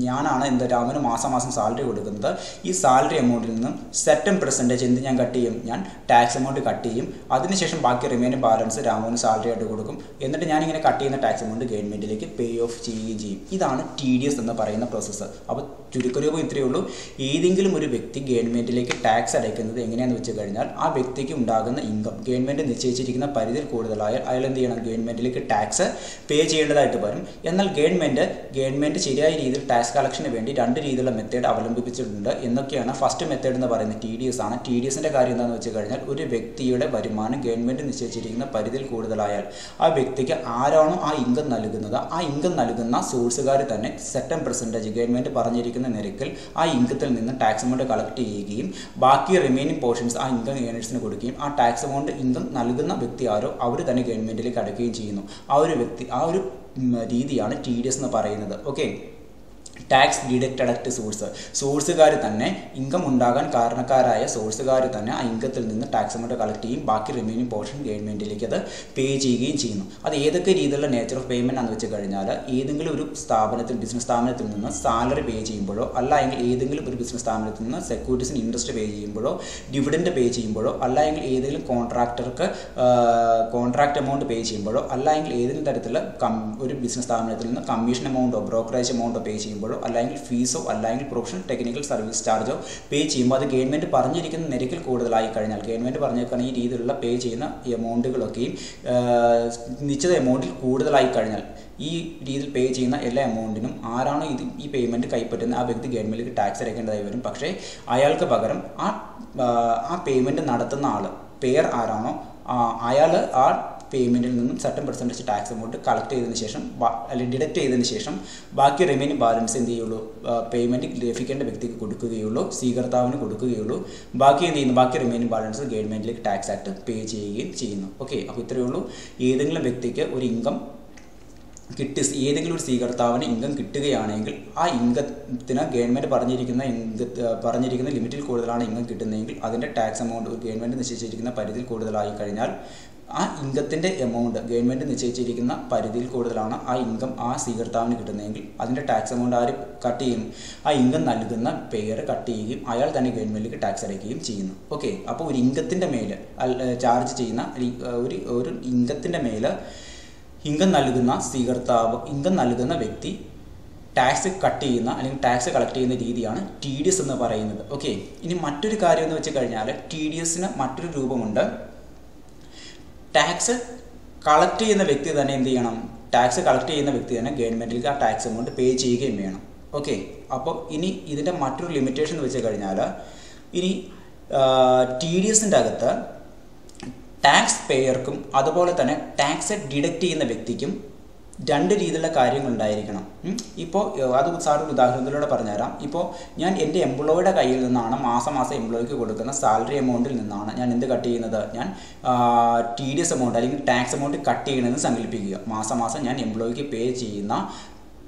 ഞാനാണ് രാമുവിന് മാസം സാലറി കൊടുക്കുന്നത്. ഈ സാലറി എമൗണ്ടിൽ നിന്നും സെർട്ടൻ പെർസെൻറ്റേജ് ഞാൻ കട്ട് ചെയ്യും? ഞാൻ ടാക്സ് എമൗണ്ട് കട്ട് ചെയ്യും. അതിനുശേഷം ബാക്കി റിമൈനിങ് ബാലൻസ് രാമുവിന് സാലറി ആയിട്ട് കൊടുക്കും. എന്നിട്ട് ഞാനിങ്ങനെ കട്ട് ചെയ്യുന്ന ടാക്സ് എമൗണ്ട് ഗവൺമെൻറ്റിലേക്ക് പേ ഓഫ് ചെയ്യുകയും ചെയ്യും. ഇതാണ് TDS എന്ന് പറയുന്ന പ്രോസസ്സ്. അപ്പോൾ ചുരുക്കരൂപം ഇത്രയേ ഉള്ളൂ. ഏതെങ്കിലും ഒരു വ്യക്തി ഗവൺമെൻറ്റിലേക്ക് ടാക്സ് അടയ്ക്കുന്നത് എങ്ങനെയാണെന്ന് വെച്ച് കഴിഞ്ഞാൽ ആ വ്യക്തിക്ക് ഉണ്ടാകുന്ന ഇൻകം ഗവൺമെൻറ് നിശ്ചയിച്ചിരിക്കുന്ന പരിധിയിൽ കൂടുതലായാൽ അയാൾ എന്ത് ചെയ്യണം? ഗവൺമെൻറ്റിലേക്ക് ടാക്സ് പേ ചെയ്യേണ്ടതായിട്ട് വരും. എന്നാൽ ഗവൺമെൻറ് ശരിയായ രീതിയിൽ ടാക്സ് കളക്ഷന് വേണ്ടി 2 രീതിയിലുള്ള മെത്തേഡ് അവലംബിപ്പിച്ചിട്ടുണ്ട്. എന്നൊക്കെയാണ്? ഫസ്റ്റ് മെത്തേഡ് എന്ന് പറയുന്നത് TDS ആണ്. TDSൻ്റെ കാര്യം എന്താണെന്ന് വെച്ച് കഴിഞ്ഞാൽ ഒരു വ്യക്തിയുടെ വരുമാനം ഗവൺമെൻറ് നിശ്ചയിച്ചിരിക്കുന്ന പരിധിയിൽ കൂടുതലായാൽ ആ വ്യക്തിക്ക് ആരാണോ ആ ഇൻകം നൽകുന്നത് ആ ഇൻകം നൽകുന്ന സോഴ്സുകാർ തന്നെ സെർട്ടൻ പെർസെൻറ്റേജ് ഗവൺമെൻറ് പറഞ്ഞിരിക്കുന്ന നിരക്കിൽ ആ ഇൻകത്തിൽ നിന്ന് ടാക്സ് എമൗണ്ട് കളക്ട് ചെയ്യുകയും ബാക്കി റിമൈനിങ് പോർഷൻസ് ആ ഇൻകം ഏണേഴ്സിന് കൊടുക്കുകയും ആ ടാക്സ് എമൗണ്ട് ഇൻകം നൽകുന്ന വ്യക്തി ആരോ അവർ തന്നെ ഗവൺമെൻറ്റിലേക്ക് അടയ്ക്കുകയും ചെയ്യുന്നു. ആ ഒരു രീതിയാണ് TDS എന്ന് പറയുന്നത്. ഓക്കെ, ടാക്സ് ഡിഡക്റ്റഡ് അറ്റ് സോഴ്സുകാർ തന്നെ ഇൻകം ഉണ്ടാകാൻ കാരണക്കാരായ സോഴ്സുകാർ തന്നെ ആ ഇൻകത്തിൽ നിന്ന് ടാക്സ് എമൗണ്ട് കളക്ട് ചെയ്യും. ബാക്കി റിമൈനിങ് പോർഷൻ ഗവൺമെൻറ്റിലേക്ക് അത് പേ ചെയ്യുകയും ചെയ്യുന്നു. അത് ഏതൊക്കെ രീതിയിലുള്ള നേച്ചർ ഓഫ് പേയ്മെൻറ്റ് ആണെന്ന് വെച്ച് കഴിഞ്ഞാൽ ഏതെങ്കിലും ഒരു ബിസിനസ് സ്ഥാപനത്തിൽ നിന്ന് സാലറി പേ ചെയ്യുമ്പോഴോ അല്ലെങ്കിൽ ഏതെങ്കിലും ഒരു ബിസിനസ് സ്ഥാപനത്തിൽ നിന്ന് സെക്യൂരിറ്റീസിന് ഇൻട്രസ്റ്റ് പേ ചെയ്യുമ്പോഴോ ഡിവിഡൻഡ് പേ ചെയ്യുമ്പോഴോ അല്ലെങ്കിൽ ഏതെങ്കിലും കോൺട്രാക്ടർക്ക് കോൺട്രാക്ട് എമൗണ്ട് പേ ചെയ്യുമ്പോഴോ അല്ലെങ്കിൽ ഏതെങ്കിലും തരത്തിലുള്ള ഒരു ബിസിനസ് സ്ഥാപനത്തിൽ നിന്ന് കമ്മീഷൻ എമൗണ്ടോ ബ്രോക്കറേജ് എമൗണ്ടോ പേ ചെയ്യുമ്പോഴോ അല്ലെങ്കിൽ ഫീസോ അല്ലെങ്കിൽ പ്രൊഫഷണൽ ടെക്നിക്കൽ സർവീസ് ചാർജോ പേ ചെയ്യുമ്പോൾ അത് ഗവൺമെൻറ് പറഞ്ഞിരിക്കുന്ന നിരക്കിൽ കൂടുതലായി കഴിഞ്ഞാൽ ഗവൺമെൻറ് പറഞ്ഞിരിക്കുന്ന ഈ രീതിയിലുള്ള പേ ചെയ്യുന്ന എമൗണ്ടുകളൊക്കെയും നിശ്ചിത എമൗണ്ടിൽ കൂടുതലായി കഴിഞ്ഞാൽ ഈ രീതിയിൽ പേ ചെയ്യുന്ന എല്ലാ എമൗണ്ടിനും ആരാണോ ഈ പേയ്മെൻറ്റ് കൈപ്പറ്റുന്ന ആ വ്യക്തി ഗവൺമെൻറ്റിലേക്ക് ടാക്സ് അടയ്ക്കേണ്ടതായി വരും. പക്ഷേ അയാൾക്ക് പകരം ആ പേയ്മെൻറ്റ് നടത്തുന്ന ആൾ പേർ ആരാണോ അയാൾ ആ പേയ്മെൻറ്റിൽ നിന്നും certain percentage tax amount collect ചെയ്തതിന് ശേഷം അല്ലെങ്കിൽ ഡിഡക്റ്റ് ചെയ്തതിന് ശേഷം ബാക്കി റിമൈനിങ് ബാലൻസ് എന്ത് ചെയ്യുള്ളൂ? പേയ്മെൻറ്റ് ലഭിക്കേണ്ട വ്യക്തിക്ക് കൊടുക്കുകയുള്ളൂ, സ്വീകർത്താവിന് കൊടുക്കുകയുള്ളൂ. ബാക്കി എന്ത് ചെയ്യുന്നു? ബാക്കി റിമൈനിങ് ബാലൻസ് ഗവൺമെൻറ്റിലേക്ക് ടാക്സ് ആക്ട് പേ ചെയ്യുകയും ചെയ്യുന്നു. ഓക്കെ, അപ്പോൾ ഇത്രയേ ഉള്ളൂ. ഏതെങ്കിലും വ്യക്തിക്ക് ഒരു ഇൻകം ഏതെങ്കിലും ഒരു സ്വീകർത്താവിന് ഇൻകം കിട്ടുകയാണെങ്കിൽ ആ ഇൻകത്തിന് ഗവൺമെൻറ് പറഞ്ഞിരിക്കുന്ന ലിമിറ്റിൽ കൂടുതലാണ് ഇൻകം കിട്ടുന്നതെങ്കിൽ അതിൻ്റെ ടാക്സ് എമൗണ്ട് ഗവൺമെൻറ് നിശ്ചയിച്ചിരിക്കുന്ന പരിധിയിൽ കൂടുതലായി കഴിഞ്ഞാൽ ആ ഇൻകത്തിൻ്റെ എമൗണ്ട് ഗവൺമെൻറ് നിശ്ചയിച്ചിരിക്കുന്ന പരിധിയിൽ കൂടുതലാണ് ആ ഇൻകം ആ സ്വീകർത്താവിന് കിട്ടുന്നതെങ്കിൽ അതിൻ്റെ ടാക്സ് എമൗണ്ട് ആര് കട്ട് ചെയ്യും? ആ ഇൻകം നൽകുന്ന പേര് കട്ട് ചെയ്യുകയും അയാൾ തന്നെ ഗവൺമെൻറ്റിലേക്ക് ടാക്സ് അടയ്ക്കുകയും ചെയ്യുന്നു. ഓക്കെ, അപ്പോൾ ഒരു ഇൻകത്തിൻ്റെ മേൽ ചാർജ് ചെയ്യുന്ന ഒരു ഇൻകത്തിൻ്റെ മേൽ ഇൻകം നൽകുന്ന വ്യക്തി ടാക്സ് കട്ട് ചെയ്യുന്ന അല്ലെങ്കിൽ ടാക്സ് കളക്ട് ചെയ്യുന്ന രീതിയാണ് TDS എന്ന് പറയുന്നത്. ഓക്കെ, ഇനി മറ്റൊരു കാര്യം എന്ന് വെച്ച് കഴിഞ്ഞാൽ TDSന് മറ്റൊരു രൂപമുണ്ട്. ടാക്സ് കളക്ട് ചെയ്യുന്ന വ്യക്തി തന്നെ എന്ത് ചെയ്യണം? ടാക്സ് കളക്ട് ചെയ്യുന്ന വ്യക്തി തന്നെ ഗവൺമെൻറ്റിലേക്ക് ആ ടാക്സ് എമൗണ്ട് പേ ചെയ്യുകയും വേണം. ഓക്കെ, അപ്പോൾ ഇനി ഇതിൻ്റെ മറ്റൊരു ലിമിറ്റേഷൻ എന്ന് വെച്ച് കഴിഞ്ഞാൽ ഇനി TDSൻ്റെ അകത്ത് ടാക്സ് പേയർക്കും അതുപോലെ തന്നെ ടാക്സ് ഡിഡക്റ്റ് ചെയ്യുന്ന വ്യക്തിക്കും 2 രീതിയിലുള്ള കാര്യങ്ങളുണ്ടായിരിക്കണം. ഇപ്പോൾ അത് സാർ ഒരു ഉദാഹരണത്തിലൂടെ പറഞ്ഞുതരാം. ഇപ്പോൾ ഞാൻ എൻ്റെ എംപ്ലോയിയുടെ കയ്യിൽ നിന്നാണ് മാസം എംപ്ലോയിക്ക് കൊടുക്കുന്ന സാലറി എമൗണ്ടിൽ നിന്നാണ് ഞാൻ എന്ത് കട്ട് ചെയ്യുന്നത്? ഞാൻ TDS എമൗണ്ട് അല്ലെങ്കിൽ ടാക്സ് എമൗണ്ട് കട്ട് ചെയ്യണമെന്ന് സങ്കല്പിക്കുക. മാസം ഞാൻ എംപ്ലോയിക്ക് പേ ചെയ്യുന്ന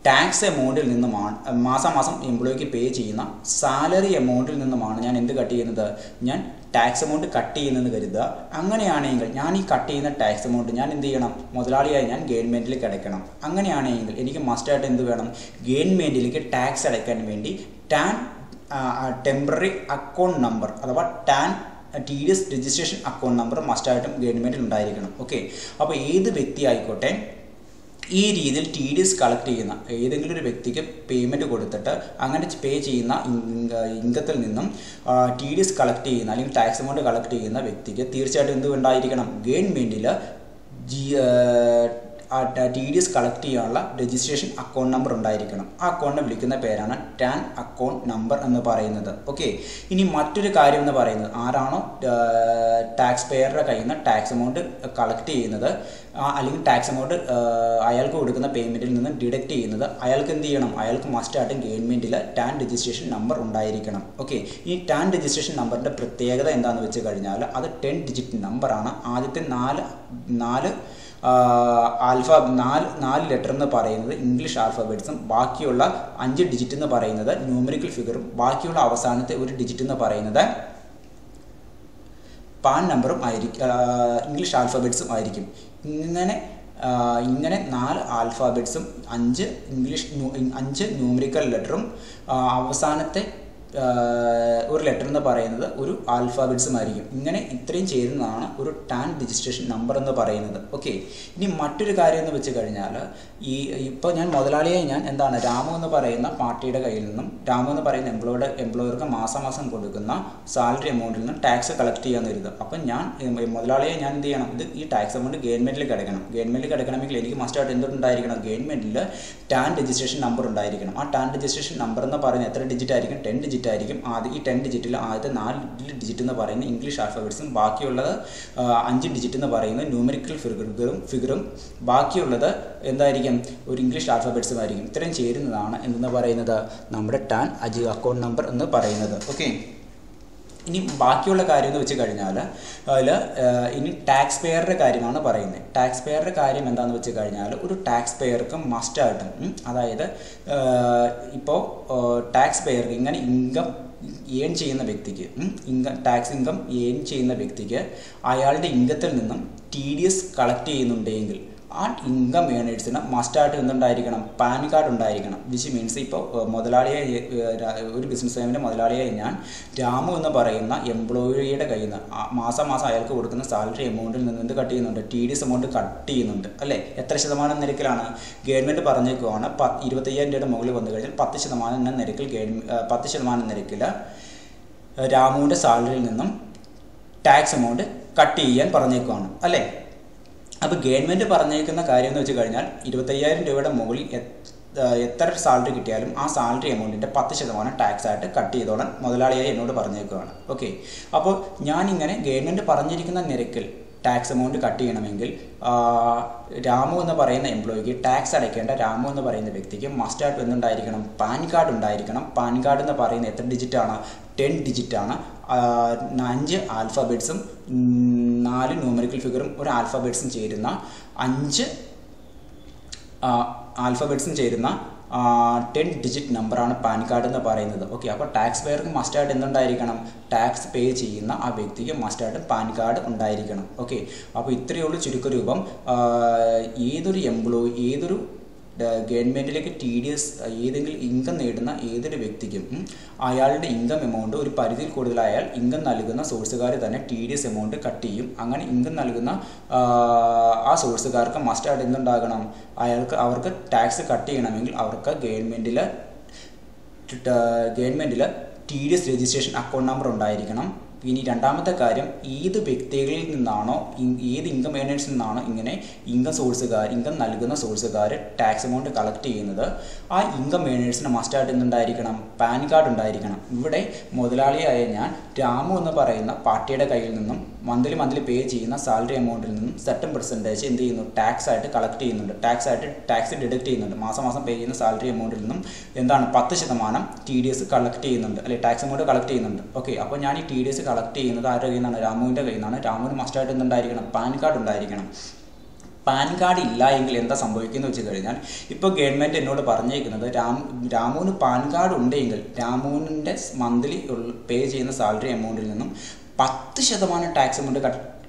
ടാക്സ് എമൗണ്ടിൽ നിന്നുമാണ് മാസം എംപ്ലോയിക്ക് പേ ചെയ്യുന്ന സാലറി എമൗണ്ടിൽ നിന്നുമാണ് ഞാൻ എന്ത് കട്ട് ചെയ്യുന്നത്? ഞാൻ ടാക്സ് എമൗണ്ട് കട്ട് ചെയ്യുന്നതെന്ന് കരുതുക. അങ്ങനെയാണെങ്കിൽ ഞാൻ ഈ കട്ട് ചെയ്യുന്ന ടാക്സ് എമൗണ്ട് ഞാൻ എന്ത് ചെയ്യണം? മുതലാളിയായി ഞാൻ ഗവൺമെൻറ്റിലേക്ക് അടയ്ക്കണം. അങ്ങനെയാണെങ്കിൽ എനിക്ക് മസ്റ്റായിട്ട് എന്ത് വേണം? ഗവൺമെൻറ്റിലേക്ക് ടാക്സ് അടയ്ക്കാൻ വേണ്ടി ടെമ്പററി അക്കൗണ്ട് നമ്പർ അഥവാ TDS രജിസ്ട്രേഷൻ അക്കൗണ്ട് നമ്പർ മസ്റ്റായിട്ടും ഗവൺമെൻറ്റിൽ ഉണ്ടായിരിക്കണം. ഓക്കെ, അപ്പോൾ ഏത് വ്യക്തി ആയിക്കോട്ടെ ഈ രീതിയിൽ ടി ഡി എസ് കളക്ട് ചെയ്യുന്ന ഏതെങ്കിലും ഒരു വ്യക്തിക്ക് പേയ്മെൻറ്റ് കൊടുത്തിട്ട് അങ്ങനെ പേ ചെയ്യുന്ന ഇൻകത്തിൽ നിന്നും ടി ഡി എസ് കളക്ട് ചെയ്യുന്ന അല്ലെങ്കിൽ ടാക്സ് എമൗണ്ട് കളക്ട് ചെയ്യുന്ന വ്യക്തിക്ക് തീർച്ചയായിട്ടും എന്തുണ്ടായിരിക്കണം, ഗവൺമെൻറ്റിൽ ടി ഡി എസ് കളക്ട് ചെയ്യാനുള്ള രജിസ്ട്രേഷൻ അക്കൗണ്ട് നമ്പർ ഉണ്ടായിരിക്കണം. ആ അക്കൗണ്ടിനെ വിളിക്കുന്ന പേരാണ് ടാൻ അക്കൗണ്ട് നമ്പർ എന്ന് പറയുന്നത്. ഓക്കെ, ഇനി മറ്റൊരു കാര്യം എന്ന് പറയുന്നത്, ആരാണോ ടാക്സ് പേയറുടെ കയ്യിൽ നിന്ന് ടാക്സ് എമൗണ്ട് കളക്ട് ചെയ്യുന്നത് അല്ലെങ്കിൽ ടാക്സ് എമൗണ്ട് അയാൾക്ക് കൊടുക്കുന്ന പേയ്മെൻറ്റിൽ നിന്ന് ഡിഡക്റ്റ് ചെയ്യുന്നത്, അയാൾക്ക് എന്ത് ചെയ്യണം, അയാൾക്ക് മസ്റ്റായിട്ടും ഗവൺമെൻറ്റിൽ ടാൻ രജിസ്ട്രേഷൻ നമ്പർ ഉണ്ടായിരിക്കണം. ഓക്കെ, ഈ ടാൻ രജിസ്ട്രേഷൻ നമ്പറിൻ്റെ പ്രത്യേകത എന്താണെന്ന് വെച്ച് കഴിഞ്ഞാൽ അത് 10 ഡിജിറ്റ് നമ്പറാണ്. ആദ്യത്തെ നാല് ലെറ്റർ എന്ന് പറയുന്നത് ഇംഗ്ലീഷ് ആൽഫബറ്റ്സും ബാക്കിയുള്ള 5 ഡിജിറ്റ് എന്ന് പറയുന്നത് ന്യൂമറിക്കൽ ഫിഗറും ബാക്കിയുള്ള അവസാനത്തെ ഒരു ഡിജിറ്റ് എന്ന് പറയുന്നത് പാൻ നമ്പറും ആയിരിക്കും, ഇംഗ്ലീഷ് ആൽഫബറ്റ്സും ആയിരിക്കും. ഇങ്ങനെ 4 ആൽഫബറ്റ്സും 5 ന്യൂമറിക്കൽ ലെറ്ററും അവസാനത്തെ ഒരു ലെറ്റർ എന്ന് പറയുന്നത് ഒരു ആൽഫാബറ്റ്സും ആയിരിക്കും. ഇങ്ങനെ ഇത്രയും ചേരുന്നതാണ് ഒരു ടാൻ രജിസ്ട്രേഷൻ നമ്പർ എന്ന് പറയുന്നത്. ഓക്കെ, ഇനി മറ്റൊരു കാര്യം എന്ന് വെച്ച് കഴിഞ്ഞാൽ ഇപ്പോൾ ഞാൻ മുതലാളിയെ എന്താണ് രാമു എന്ന് പറയുന്ന പാർട്ടിയുടെ കയ്യിൽ നിന്നും, രാമു എന്ന് പറയുന്ന എംപ്ലോയർക്ക് മാസം കൊടുക്കുന്ന സാലറി എമൗണ്ടിൽ നിന്നും ടാക്സ് കളക്ട് ചെയ്യാൻ വരുന്നത്. അപ്പം മുതലാളിയെ ഞാൻ എന്ത് ചെയ്യണം, ഈ ടാക്സ് എമൗണ്ട് ഗവൺമെൻറ്റിൽ കിടക്കണമെങ്കിൽ എനിക്ക് മസ്റ്റായിട്ട് എന്തുണ്ടായിരിക്കണം, ഗവൺമെൻറ്റിൽ ടാൻ രജിസ്ട്രേഷൻ നമ്പർ ഉണ്ടായിരിക്കണം. ആ ടാൻ രജിസ്ട്രേഷൻ നമ്പർ എന്ന് പറയുന്നത് എത്ര ഡിജിറ്റ് ആയിരിക്കും, 10 ഡിജിറ്റ് ആയിരിക്കും. ഈ 10 ഡിജിറ്റിൽ ആദ്യത്തെ 4 ഡിജിറ്റ് എന്ന് പറയുന്നത് ഇംഗ്ലീഷ് ആൽഫബറ്റ്സും ബാക്കിയുള്ളത് 5 ഡിജിറ്റ് എന്ന് പറയുന്നത് ന്യൂമറിക്കൽ ഫിഗറും ബാക്കിയുള്ളത് എന്തായിരിക്കും, ഒരു ഇംഗ്ലീഷ് ആൽഫബറ്റ്സും ആയിരിക്കും. ഇത്രയും ചേരുന്നതാണ് എന്തെന്ന് പറയുന്നത് നമ്മുടെ ടാൻ അക്കൗണ്ട് നമ്പർ എന്ന് പറയുന്നത്. ഓക്കെ, ഇനി ബാക്കിയുള്ള കാര്യം എന്ന് വെച്ച് കഴിഞ്ഞാൽ ഇനി ടാക്സ് പേയറുടെ കാര്യമാണ് പറയുന്നത്. ടാക്സ് പേയറുടെ കാര്യം എന്താണെന്ന് വെച്ച് കഴിഞ്ഞാൽ ഒരു ടാക്സ് പേയർക്ക് മസ്റ്റായിട്ടും, അതായത് ഇപ്പോൾ ടാക്സ് പേയർക്ക് ഇങ്ങനെ ഇൻകം ഏൺ ചെയ്യുന്ന വ്യക്തിക്ക്, ടാക്സ് ഇൻകം ഏൺ ചെയ്യുന്ന വ്യക്തിക്ക് അയാളുടെ ഇൻകത്തിൽ നിന്നും ടി ഡി എസ് കളക്ട് ചെയ്യുന്നുണ്ടെങ്കിൽ ആ ഇൻകം ഏണേഴ്സിന് മസ്റ്റായിട്ട് എന്തുണ്ടായിരിക്കണം, പാൻ കാർഡ് ഉണ്ടായിരിക്കണം. വിച്ച് മീൻസ് ഇപ്പോൾ മുതലാളിയെ, ഒരു ബിസിനസ് ഫേമിൻ്റെ മുതലാളിയെ ഞാൻ രാമു എന്ന് പറയുന്ന എംപ്ലോയിയുടെ കയ്യിൽ നിന്ന് മാസം അയാൾക്ക് കൊടുക്കുന്ന സാലറി എമൗണ്ടിൽ നിന്ന് എന്ത് കട്ട് ചെയ്യുന്നുണ്ട്, T D S amount cut ചെയ്യുന്നുണ്ട് അല്ലേ. എത്ര ശതമാനം നിരക്കിലാണ് ഗവൺമെൻറ് പറഞ്ഞേക്കുവാണ്, 25,000 രൂപയുടെ മുകളിൽ വന്നു കഴിഞ്ഞാൽ 10% നിരക്കിൽ 10% നിരക്കിൽ രാമുവിൻ്റെ സാലറിയിൽ നിന്നും ടാക്സ് എമൗണ്ട് കട്ട് ചെയ്യാൻ പറഞ്ഞേക്കുവാണ് അല്ലേ. അപ്പോൾ ഗവൺമെൻറ് പറഞ്ഞേക്കുന്ന കാര്യം എന്ന് വെച്ച് കഴിഞ്ഞാൽ 25,000 രൂപയുടെ മുകളിൽ എത്ര സാലറി കിട്ടിയാലും ആ സാലറി എമൗണ്ടിൻ്റെ 10% ടാക്സ് ആയിട്ട് കട്ട് ചെയ്തോളാൻ മുതലാളിയായി എന്നോട് പറഞ്ഞേക്കുകയാണ്. ഓക്കെ, അപ്പോൾ ഞാനിങ്ങനെ ഗവൺമെൻറ് പറഞ്ഞിരിക്കുന്ന നിരക്കിൽ ടാക്സ് എമൗണ്ട് കട്ട് ചെയ്യണമെങ്കിൽ രാമു എന്ന് പറയുന്ന എംപ്ലോയിക്ക്, ടാക്സ് അടയ്ക്കേണ്ട രാമു എന്ന് പറയുന്ന വ്യക്തിക്ക് മസ്റ്റായിട്ട് എന്തുണ്ടായിരിക്കണം, പാൻ കാർഡ് ഉണ്ടായിരിക്കണം. പാൻ കാർഡ് എന്ന് പറയുന്നത് എത്ര ഡിജിറ്റാണ്, 10 ഡിജിറ്റാണ്. 5 ആൽഫബറ്റ്സും 4 ന്യൂമറിക്കൽ ഫിഗറും ഒരു ആൽഫബറ്റ്സും ചേരുന്ന 5 ആൽഫബറ്റ്സും ചേരുന്ന 10 ഡിജിറ്റ് നമ്പറാണ് പാൻ കാർഡ് എന്ന് പറയുന്നത്. ഓക്കെ, അപ്പോൾ ടാക്സ് പേയർക്ക് മസ്റ്റായിട്ട് എന്തുണ്ടായിരിക്കണം, ടാക്സ് പേ ചെയ്യുന്ന ആ വ്യക്തിക്ക് മസ്റ്റായിട്ട് പാൻ കാർഡ് ഉണ്ടായിരിക്കണം. ഓക്കെ, അപ്പോൾ ഇത്രയേ ഉള്ളൂ ചുരുക്കരൂപം. ഏതൊരു ഗവൺമെൻറ്റിലേക്ക് ടി ഡി എസ് ഏതെങ്കിലും ഇൻകം നേടുന്ന ഏതൊരു വ്യക്തിക്കും അയാളുടെ ഇൻകം എമൗണ്ട് ഒരു പരിധിയിൽ കൂടുതലായാൽ ഇൻകം നൽകുന്ന സോഴ്സുകാർ തന്നെ T D S amount cut ചെയ്യും. അങ്ങനെ ഇൻകം നൽകുന്ന ആ സോഴ്സുകാർക്ക് മസ്റ്റായിട്ട് എന്തുണ്ടാകണം, അവർക്ക് ടാക്സ് കട്ട് ചെയ്യണമെങ്കിൽ അവർക്ക് ഗവൺമെൻറ്റിൽ T D S registration account number ഉണ്ടായിരിക്കണം. ഇനി രണ്ടാമത്തെ കാര്യം, ഏത് വ്യക്തികളിൽ നിന്നാണോ, ഏത് ഇൻകം ഏണേഴ്സിൽ നിന്നാണോ ഇങ്ങനെ ഇൻകം നൽകുന്ന സോഴ്സുകാർ ടാക്സ് എമൗണ്ട് കളക്ട് ചെയ്യുന്നത്, ആ ഇൻകം ഏണേഴ്സിന് മസ്റ്റായിട്ട് എന്തുണ്ടായിരിക്കണം, പാൻ കാർഡ് ഉണ്ടായിരിക്കണം. ഇവിടെ മുതലാളിയായ ഞാൻ രാമു എന്ന് പറയുന്ന പാർട്ടിയുടെ കയ്യിൽ നിന്നും മന്ത്ലി പേ ചെയ്യുന്ന സാലറി എമൗണ്ടിൽ നിന്നും certain percentage എന്ത് ചെയ്യുന്നു, ടാക്സ് ആയിട്ട് കളക്ട് ചെയ്യുന്നുണ്ട്, ടാക്സ് ഡിഡക്ട് ചെയ്യുന്നുണ്ട്. മാസം പേ ചെയ്യുന്ന സാലറി എമൗണ്ടിൽ നിന്നും എന്താണ് 10% ടി ഡി എസ് കളക്ട് ചെയ്യുന്നുണ്ട് അല്ലെ, ടാക്സ് എമൗണ്ട് കളക്ട് ചെയ്യുന്നുണ്ട്. ഓക്കെ, അപ്പോൾ ഞാൻ ഈ ടി ഡി എസ് കളക്ട് ചെയ്യുന്നത് ആരുടെ കയ്യിൽ നിന്നാണ്, രാമുവിൻ്റെ കയ്യിൽ നിന്നാണ്. രാമുവിന് മസ്റ്റായിട്ട് എന്തുണ്ടായിരിക്കണം, പാൻ കാർഡ് ഉണ്ടായിരിക്കണം. പാൻ കാർഡ് ഇല്ല എങ്കിൽ എന്താ സംഭവിക്കുന്നത് വെച്ച് കഴിഞ്ഞാൽ, ഇപ്പോൾ ഗവൺമെൻറ് എന്നോട് പറഞ്ഞേക്കുന്നത് രാമുവിന് പാൻ കാർഡ് ഉണ്ടെങ്കിൽ രാമുവിൻ്റെ മന്ത്ലി പേ ചെയ്യുന്ന സാലറി എമൗണ്ടിൽ നിന്നും 10% ടാക്സ് എമൗണ്ട്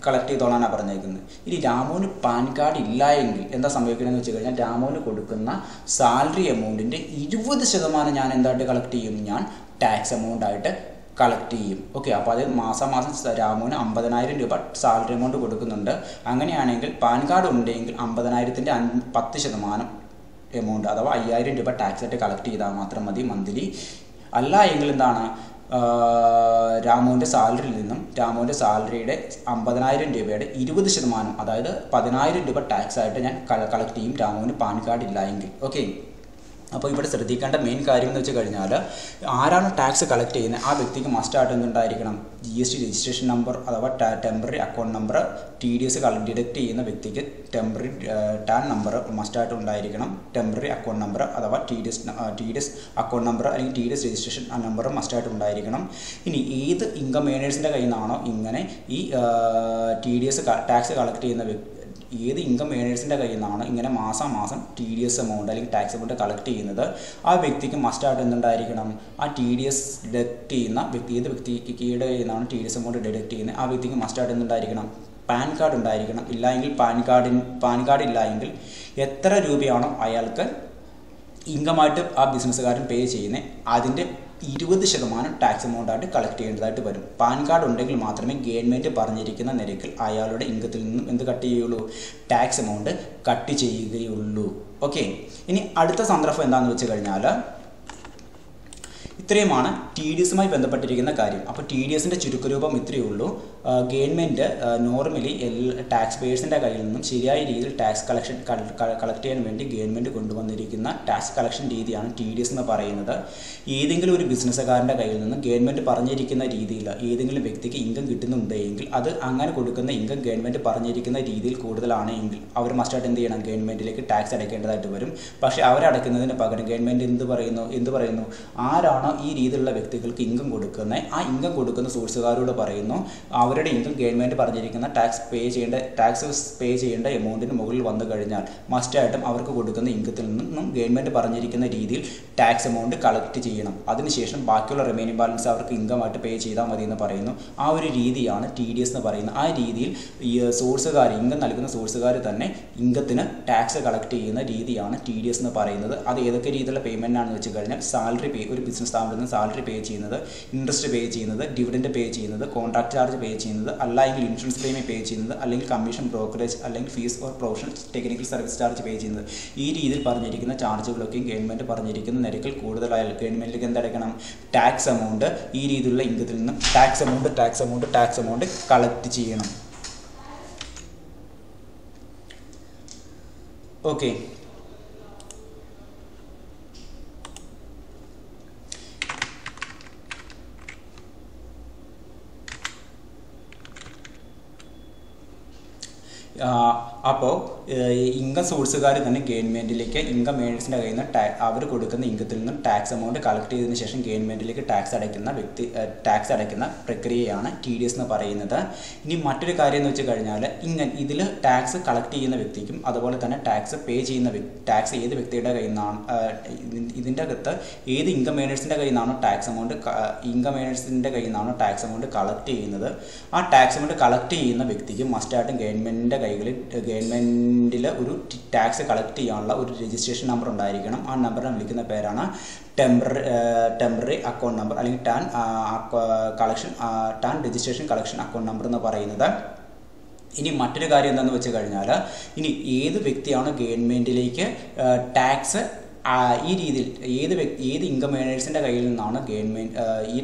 കളക്ട് ചെയ്തോളാനാണ് പറഞ്ഞേക്കുന്നത്. ഇനി രാമുവിന് പാൻ കാർഡ് ഇല്ല എങ്കിൽ എന്താ സംഭവിക്കണമെന്ന് വെച്ച് കഴിഞ്ഞാൽ, രാമുവിന് കൊടുക്കുന്ന സാലറി എമൗണ്ടിൻ്റെ 20% ഞാൻ എന്തായിട്ട് കളക്ട് ചെയ്യും, ഞാൻ ടാക്സ് എമൗണ്ട് ആയിട്ട് കളക്ട് ചെയ്യും. ഓക്കെ, അപ്പോൾ അത് മാസം രാമുവിന് 50,000 രൂപ സാലറി എമൗണ്ട് കൊടുക്കുന്നുണ്ട്. അങ്ങനെയാണെങ്കിൽ പാൻ കാർഡ് ഉണ്ടെങ്കിൽ 50,000-ൻ്റെ 10% എമൗണ്ട് അഥവാ 5,000 രൂപ ടാക്സ് ആയിട്ട് കളക്ട് ചെയ്താൽ മാത്രം മതി മന്ത്ലി. അല്ല എങ്കിൽ എന്താണ്, രാമുവിൻ്റെ സാലറിയിൽ നിന്നും രാമുവിൻ്റെ സാലറിയുടെ 50,000 രൂപയുടെ 20%, അതായത് 10,000 രൂപ ടാക്സ് ആയിട്ട് ഞാൻ കളക്ട് ചെയ്യും രാമുവിന് പാൻ കാർഡ് ഇല്ല എങ്കിൽ. ഓക്കെ, അപ്പോൾ ഇവിടെ ശ്രദ്ധിക്കേണ്ട മെയിൻ കാര്യം എന്ന് വെച്ച് കഴിഞ്ഞാൽ, ആരാണ് ടാക്സ് കളക്ട് ചെയ്യുന്നത് ആ വ്യക്തിക്ക് മസ്റ്റായിട്ട് എന്തുണ്ടായിരിക്കണം, GST രജിസ്ട്രേഷൻ നമ്പർ അഥവാ temporary account number. TDS deduct ചെയ്യുന്ന വ്യക്തിക്ക് ടെമ്പററി ടാൻ നമ്പർ മസ്റ്റായിട്ട് ഉണ്ടായിരിക്കണം. ടെമ്പററി അക്കൗണ്ട് നമ്പർ അഥവാ TDS അക്കൗണ്ട് നമ്പർ അല്ലെങ്കിൽ TDS രജിസ്ട്രേഷൻ നമ്പർ മസ്റ്റായിട്ട് ഉണ്ടായിരിക്കണം. ഇനി ഏത് ഇൻകം ഏണേഴ്സിൻ്റെ കയ്യിൽ നിന്നാണോ ഇങ്ങനെ ഈ TDS ടാക്സ് കളക്ട് ചെയ്യുന്ന ഏത് ഇൻകം ഏണേഴ്സിൻ്റെ കയ്യിൽ നിന്നാണ് ഇങ്ങനെ മാസം TDS എമൗണ്ട് അല്ലെങ്കിൽ ടാക്സ് എമൗണ്ട് കളക്ട് ചെയ്യുന്നത് ആ വ്യക്തിക്ക് മസ്റ്റായിട്ട് എന്തുണ്ടായിരിക്കണം, ആ TDS ഡിഡക്റ്റ് ചെയ്യുന്ന ഏത് വ്യക്തിയുടെ കയ്യിൽ നിന്നാണ് TDS എമൗണ്ട് ഡിഡക്റ്റ് ചെയ്യുന്നത് ആ വ്യക്തിക്ക് മസ്റ്റായിട്ട് എന്തുണ്ടായിരിക്കണം, പാൻ കാർഡ് ഉണ്ടായിരിക്കണം. ഇല്ലെങ്കിൽ പാൻ കാർഡ് ഇല്ല എങ്കിൽ എത്ര രൂപയാണോ അയാൾക്ക് ഇൻകമായിട്ട് ആ ബിസിനസ്സുകാരൻ പേ ചെയ്യുന്നത് അതിൻ്റെ 20% ടാക്സ് എമൗണ്ടായിട്ട് കളക്ട് ചെയ്യേണ്ടതായിട്ട് വരും. പാൻ കാർഡ് ഉണ്ടെങ്കിൽ മാത്രമേ ഗവൺമെൻറ് പറഞ്ഞിരിക്കുന്ന നിരക്കിൽ അയാളുടെ ഇൻകത്തിൽ നിന്നും എന്ത് കട്ട് ചെയ്യുകയുള്ളൂ, ടാക്സ് എമൗണ്ട് കട്ട് ചെയ്യുകയുള്ളൂ. ഓക്കെ, ഇനി അടുത്ത സന്ദർഭം എന്താണെന്ന് വെച്ച് കഴിഞ്ഞാൽ, ഇത്രയുമാണ് TDSമായി ബന്ധപ്പെട്ടിരിക്കുന്ന കാര്യം. അപ്പോൾ TDSൻ്റെ ചുരുക്കരൂപം ഇത്രയേ ഉള്ളൂ. ഗവൺമെൻറ് നോർമലി ടാക്സ് പേയേഴ്സിൻ്റെ കയ്യിൽ നിന്നും ശരിയായ രീതിയിൽ ടാക്സ് കളക്ട് ചെയ്യാൻ വേണ്ടി ഗവൺമെൻറ് കൊണ്ടുവന്നിരിക്കുന്ന ടാക്സ് കളക്ഷൻ രീതിയാണ് TDS എന്ന് പറയുന്നത്. ഏതെങ്കിലും ഒരു ബിസിനസ്സുകാരൻ്റെ കയ്യിൽ നിന്നും ഗവൺമെൻറ് പറഞ്ഞിരിക്കുന്ന രീതിയിൽ ഏതെങ്കിലും വ്യക്തിക്ക് ഇൻകം കിട്ടുന്നുണ്ടെങ്കിൽ അത് അങ്ങനെ കൊടുക്കുന്ന ഇൻകം ഗവൺമെൻറ് പറഞ്ഞിരിക്കുന്ന രീതിയിൽ കൂടുതലാണെങ്കിൽ അവർ മസ്റ്റായിട്ട് എന്ത് ചെയ്യണം, ഗവൺമെൻറ്റിലേക്ക് ടാക്സ് അടയ്ക്കേണ്ടതായിട്ട് വരും. പക്ഷേ അവരടയ്ക്കുന്നതിന് പകരം ഗവൺമെൻറ് എന്ത് പറയുന്നു, ആരാണ് ഈ രീതിയിലുള്ള വ്യക്തികൾക്ക് ഇൻകം കൊടുക്കുന്നത് ആ ഇൻകം കൊടുക്കുന്ന സോഴ്സുകാരോട് പറയുന്നു അവരുടെ ഇൻകം ഗവൺമെൻറ് പറഞ്ഞിരിക്കുന്ന ടാക്സ് പേ ചെയ്യേണ്ട എമൗണ്ടിന് മുകളിൽ വന്നു കഴിഞ്ഞാൽ മസ്റ്റായിട്ടും അവർക്ക് കൊടുക്കുന്ന ഇൻകത്തിൽ നിന്നും ഗവൺമെൻറ് പറഞ്ഞിരിക്കുന്ന രീതിയിൽ ടാക്സ് എമൗണ്ട് കളക്ട് ചെയ്യണം. അതിനുശേഷം ബാക്കിയുള്ള റിമൈനിങ് ബാലൻസ് അവർക്ക് ഇൻകമായിട്ട് പേ ചെയ്താൽ മതി എന്ന് പറയുന്നു. ആ ഒരു രീതിയാണ് TDS എന്ന് പറയുന്നത്. ആ രീതിയിൽ ഈ ഇൻകം നൽകുന്ന സോഴ്സുകാർ തന്നെ ഇൻകത്തിന് ടാക്സ് കളക്ട് ചെയ്യുന്ന രീതിയാണ് TDS എന്ന് പറയുന്നത്. അത് ഏതൊക്കെ രീതിയിലുള്ള പേയ്മെൻ്റ് ആണെന്ന് വെച്ച് കഴിഞ്ഞാൽ, സാലറി പേ, ഒരു ബിസിനസ് സ്ഥാപനത്തിന് സാലറി പേ ചെയ്യുന്നത്, ഇൻട്രസ്റ്റ് പേ ചെയ്യുന്നത്, ഡിവിഡൻഡ് പേ ചെയ്യുന്നത്, കോൺട്രാക്ട് ചാർജ് പേ ചെയ്യുന്നത്, അല്ലെങ്കിൽ ഇൻഷുറൻസ് പ്രീമിയം പേ ചെയ്യുന്നത്, അല്ലെങ്കിൽ കമ്മീഷൻ, ബ്രോക്കറേജ്, അല്ലെങ്കിൽ fees or professional technical service charge pay ചെയ്യുന്നത്. ഈ രീതിയിൽ പറഞ്ഞിരിക്കുന്ന ചാർജുകളൊക്കെയും ഗവൺമെൻറ് പറഞ്ഞിരിക്കുന്ന നിരക്കിൽ കൂടുതലായാൽ ഗവൺമെൻറ്റിലേക്ക് എന്തടയ്ക്കണം, ടാക്സ് എമൗണ്ട് ഈ രീതിയിലുള്ള ഇൻകത്തിൽ നിന്നും ടാക്സ് എമൗണ്ട് കളക്ട് ചെയ്യണം. ഓക്കെ, അപ്പോൾ ഇൻകം സോഴ്സുകാർ തന്നെ ഗവൺമെൻറ്റിലേക്ക് ഇൻകം ഏണേഴ്സിൻ്റെ കയ്യിൽ നിന്ന് അവർ കൊടുക്കുന്ന ഇൻകത്തിൽ നിന്നും ടാക്സ് എമൗണ്ട് കളക്ട് ചെയ്തതിന് ശേഷം ഗവൺമെൻറ്റിലേക്ക് ടാക്സ് അടയ്ക്കുന്ന പ്രക്രിയയാണ് TDS എന്ന് പറയുന്നത്. ഇനി മറ്റൊരു കാര്യം എന്ന് വെച്ച് കഴിഞ്ഞാൽ, ഇതിൽ ടാക്സ് കളക്ട് ചെയ്യുന്ന വ്യക്തിക്കും അതുപോലെ തന്നെ ടാക്സ് പേ ചെയ്യുന്ന ടാക്സ് ഏത് വ്യക്തിയുടെ കയ്യിൽ നിന്നാണ്, ഇതിൻ്റെ അകത്ത് ഏത് ഇൻകം ഏണേഴ്സിൻ്റെ കയ്യിൽ നിന്നാണോ ടാക്സ് എമൗണ്ട് കളക്ട് ചെയ്യുന്നത് ആ ടാക്സ് എമൗണ്ട് കളക്ട് ചെയ്യുന്ന വ്യക്തിക്ക് മസ്റ്റായിട്ടും ഗവൺമെൻറ്റിൽ ഒരു ടാക്സ് കളക്ട് ചെയ്യാനുള്ള ഒരു രജിസ്ട്രേഷൻ നമ്പർ ഉണ്ടായിരിക്കണം. ആ നമ്പറിനെ വിളിക്കുന്ന പേരാണ് ടെമ്പററി അക്കൗണ്ട് നമ്പർ അല്ലെങ്കിൽ tan registration collection account number എന്ന് പറയുന്നത്. ഇനി മറ്റൊരു കാര്യം എന്താണെന്ന് വെച്ച് കഴിഞ്ഞാൽ, ഇനി ഏത് വ്യക്തിയാണ് ഗവൺമെൻറ്റിലേക്ക് ടാക്സ് ഈ രീതിയിൽ ഏത് ഇൻകം ഏണേഴ്സിൻ്റെ കയ്യിൽ നിന്നാണ് ഗവൺമെൻറ് ഈ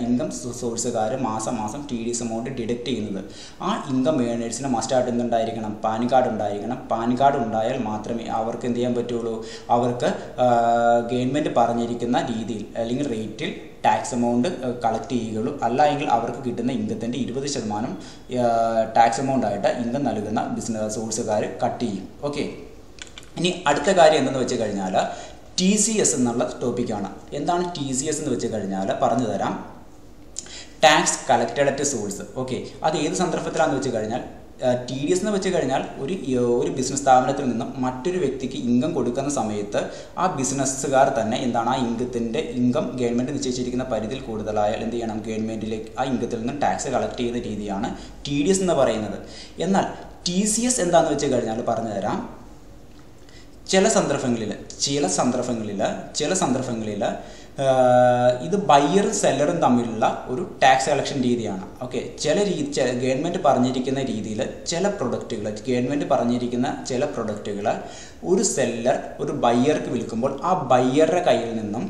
ഇൻകം സോഴ്സുകാർ മാസം TDS എമൗണ്ട് ഡിഡക്റ്റ് ചെയ്യുന്നത് ആ ഇൻകം ഏണേഴ്സിന് മസ്റ്റായിട്ട് എന്തുണ്ടായിരിക്കണം, പാൻ കാർഡ് ഉണ്ടായിരിക്കണം. പാൻ കാർഡ് ഉണ്ടായാൽ മാത്രമേ അവർക്ക് എന്ത് ചെയ്യാൻ പറ്റുള്ളൂ, അവർക്ക് ഗവൺമെൻറ് പറഞ്ഞിരിക്കുന്ന രീതിയിൽ അല്ലെങ്കിൽ റേറ്റിൽ ടാക്സ് എമൗണ്ട് കളക്ട് ചെയ്യുകയുള്ളൂ. അല്ല എങ്കിൽ അവർക്ക് കിട്ടുന്ന ഇൻകത്തിൻ്റെ 20% ടാക്സ് എമൗണ്ടായിട്ട് ഇൻകം നൽകുന്ന ബിസിനസ് സോഴ്സുകാർ കട്ട് ചെയ്യും. ഓക്കെ, ഇനി അടുത്ത കാര്യം എന്തെന്ന് വെച്ച് കഴിഞ്ഞാൽ TCS എന്നുള്ള ടോപ്പിക്കാണ്. എന്താണ് TCS എന്ന് വെച്ച് കഴിഞ്ഞാൽ പറഞ്ഞു തരാം. Tax collected at source. Okay, അത് ഏത് സന്ദർഭത്തിലാണെന്ന് വെച്ച് കഴിഞ്ഞാൽ, TDS എന്ന് വെച്ച് കഴിഞ്ഞാൽ ഒരു ബിസിനസ് സ്ഥാപനത്തിൽ നിന്നും മറ്റൊരു വ്യക്തിക്ക് ഇൻകം കൊടുക്കുന്ന സമയത്ത് ആ ബിസിനസ്സുകാർ തന്നെ എന്താണ്, ആ ഇൻകം ഗവൺമെൻറ് നിശ്ചയിച്ചിരിക്കുന്ന പരിധിയിൽ കൂടുതലായാൽ എന്ത് ചെയ്യണം, ഗവൺമെൻറ്റിലേക്ക് ആ ഇൻകത്തിൽ നിന്നും ടാക്സ് കളക്ട് ചെയ്യുന്ന രീതിയാണ് TDS എന്ന് പറയുന്നത്. എന്നാൽ TCS എന്താണെന്ന് വെച്ച് കഴിഞ്ഞാൽ പറഞ്ഞു തരാം. ചില സന്ദർഭങ്ങളിൽ ഇത് ബയ്യറും സെല്ലറും തമ്മിലുള്ള ഒരു ടാക്സ് കളക്ഷൻ രീതിയാണ്. ഓക്കെ, ചില ഗവൺമെൻറ് പറഞ്ഞിരിക്കുന്ന രീതിയിൽ ചില പ്രൊഡക്റ്റുകൾ ഒരു സെല്ലർ ഒരു ബയ്യർക്ക് വിൽക്കുമ്പോൾ ആ ബയ്യറുടെ കയ്യിൽ നിന്നും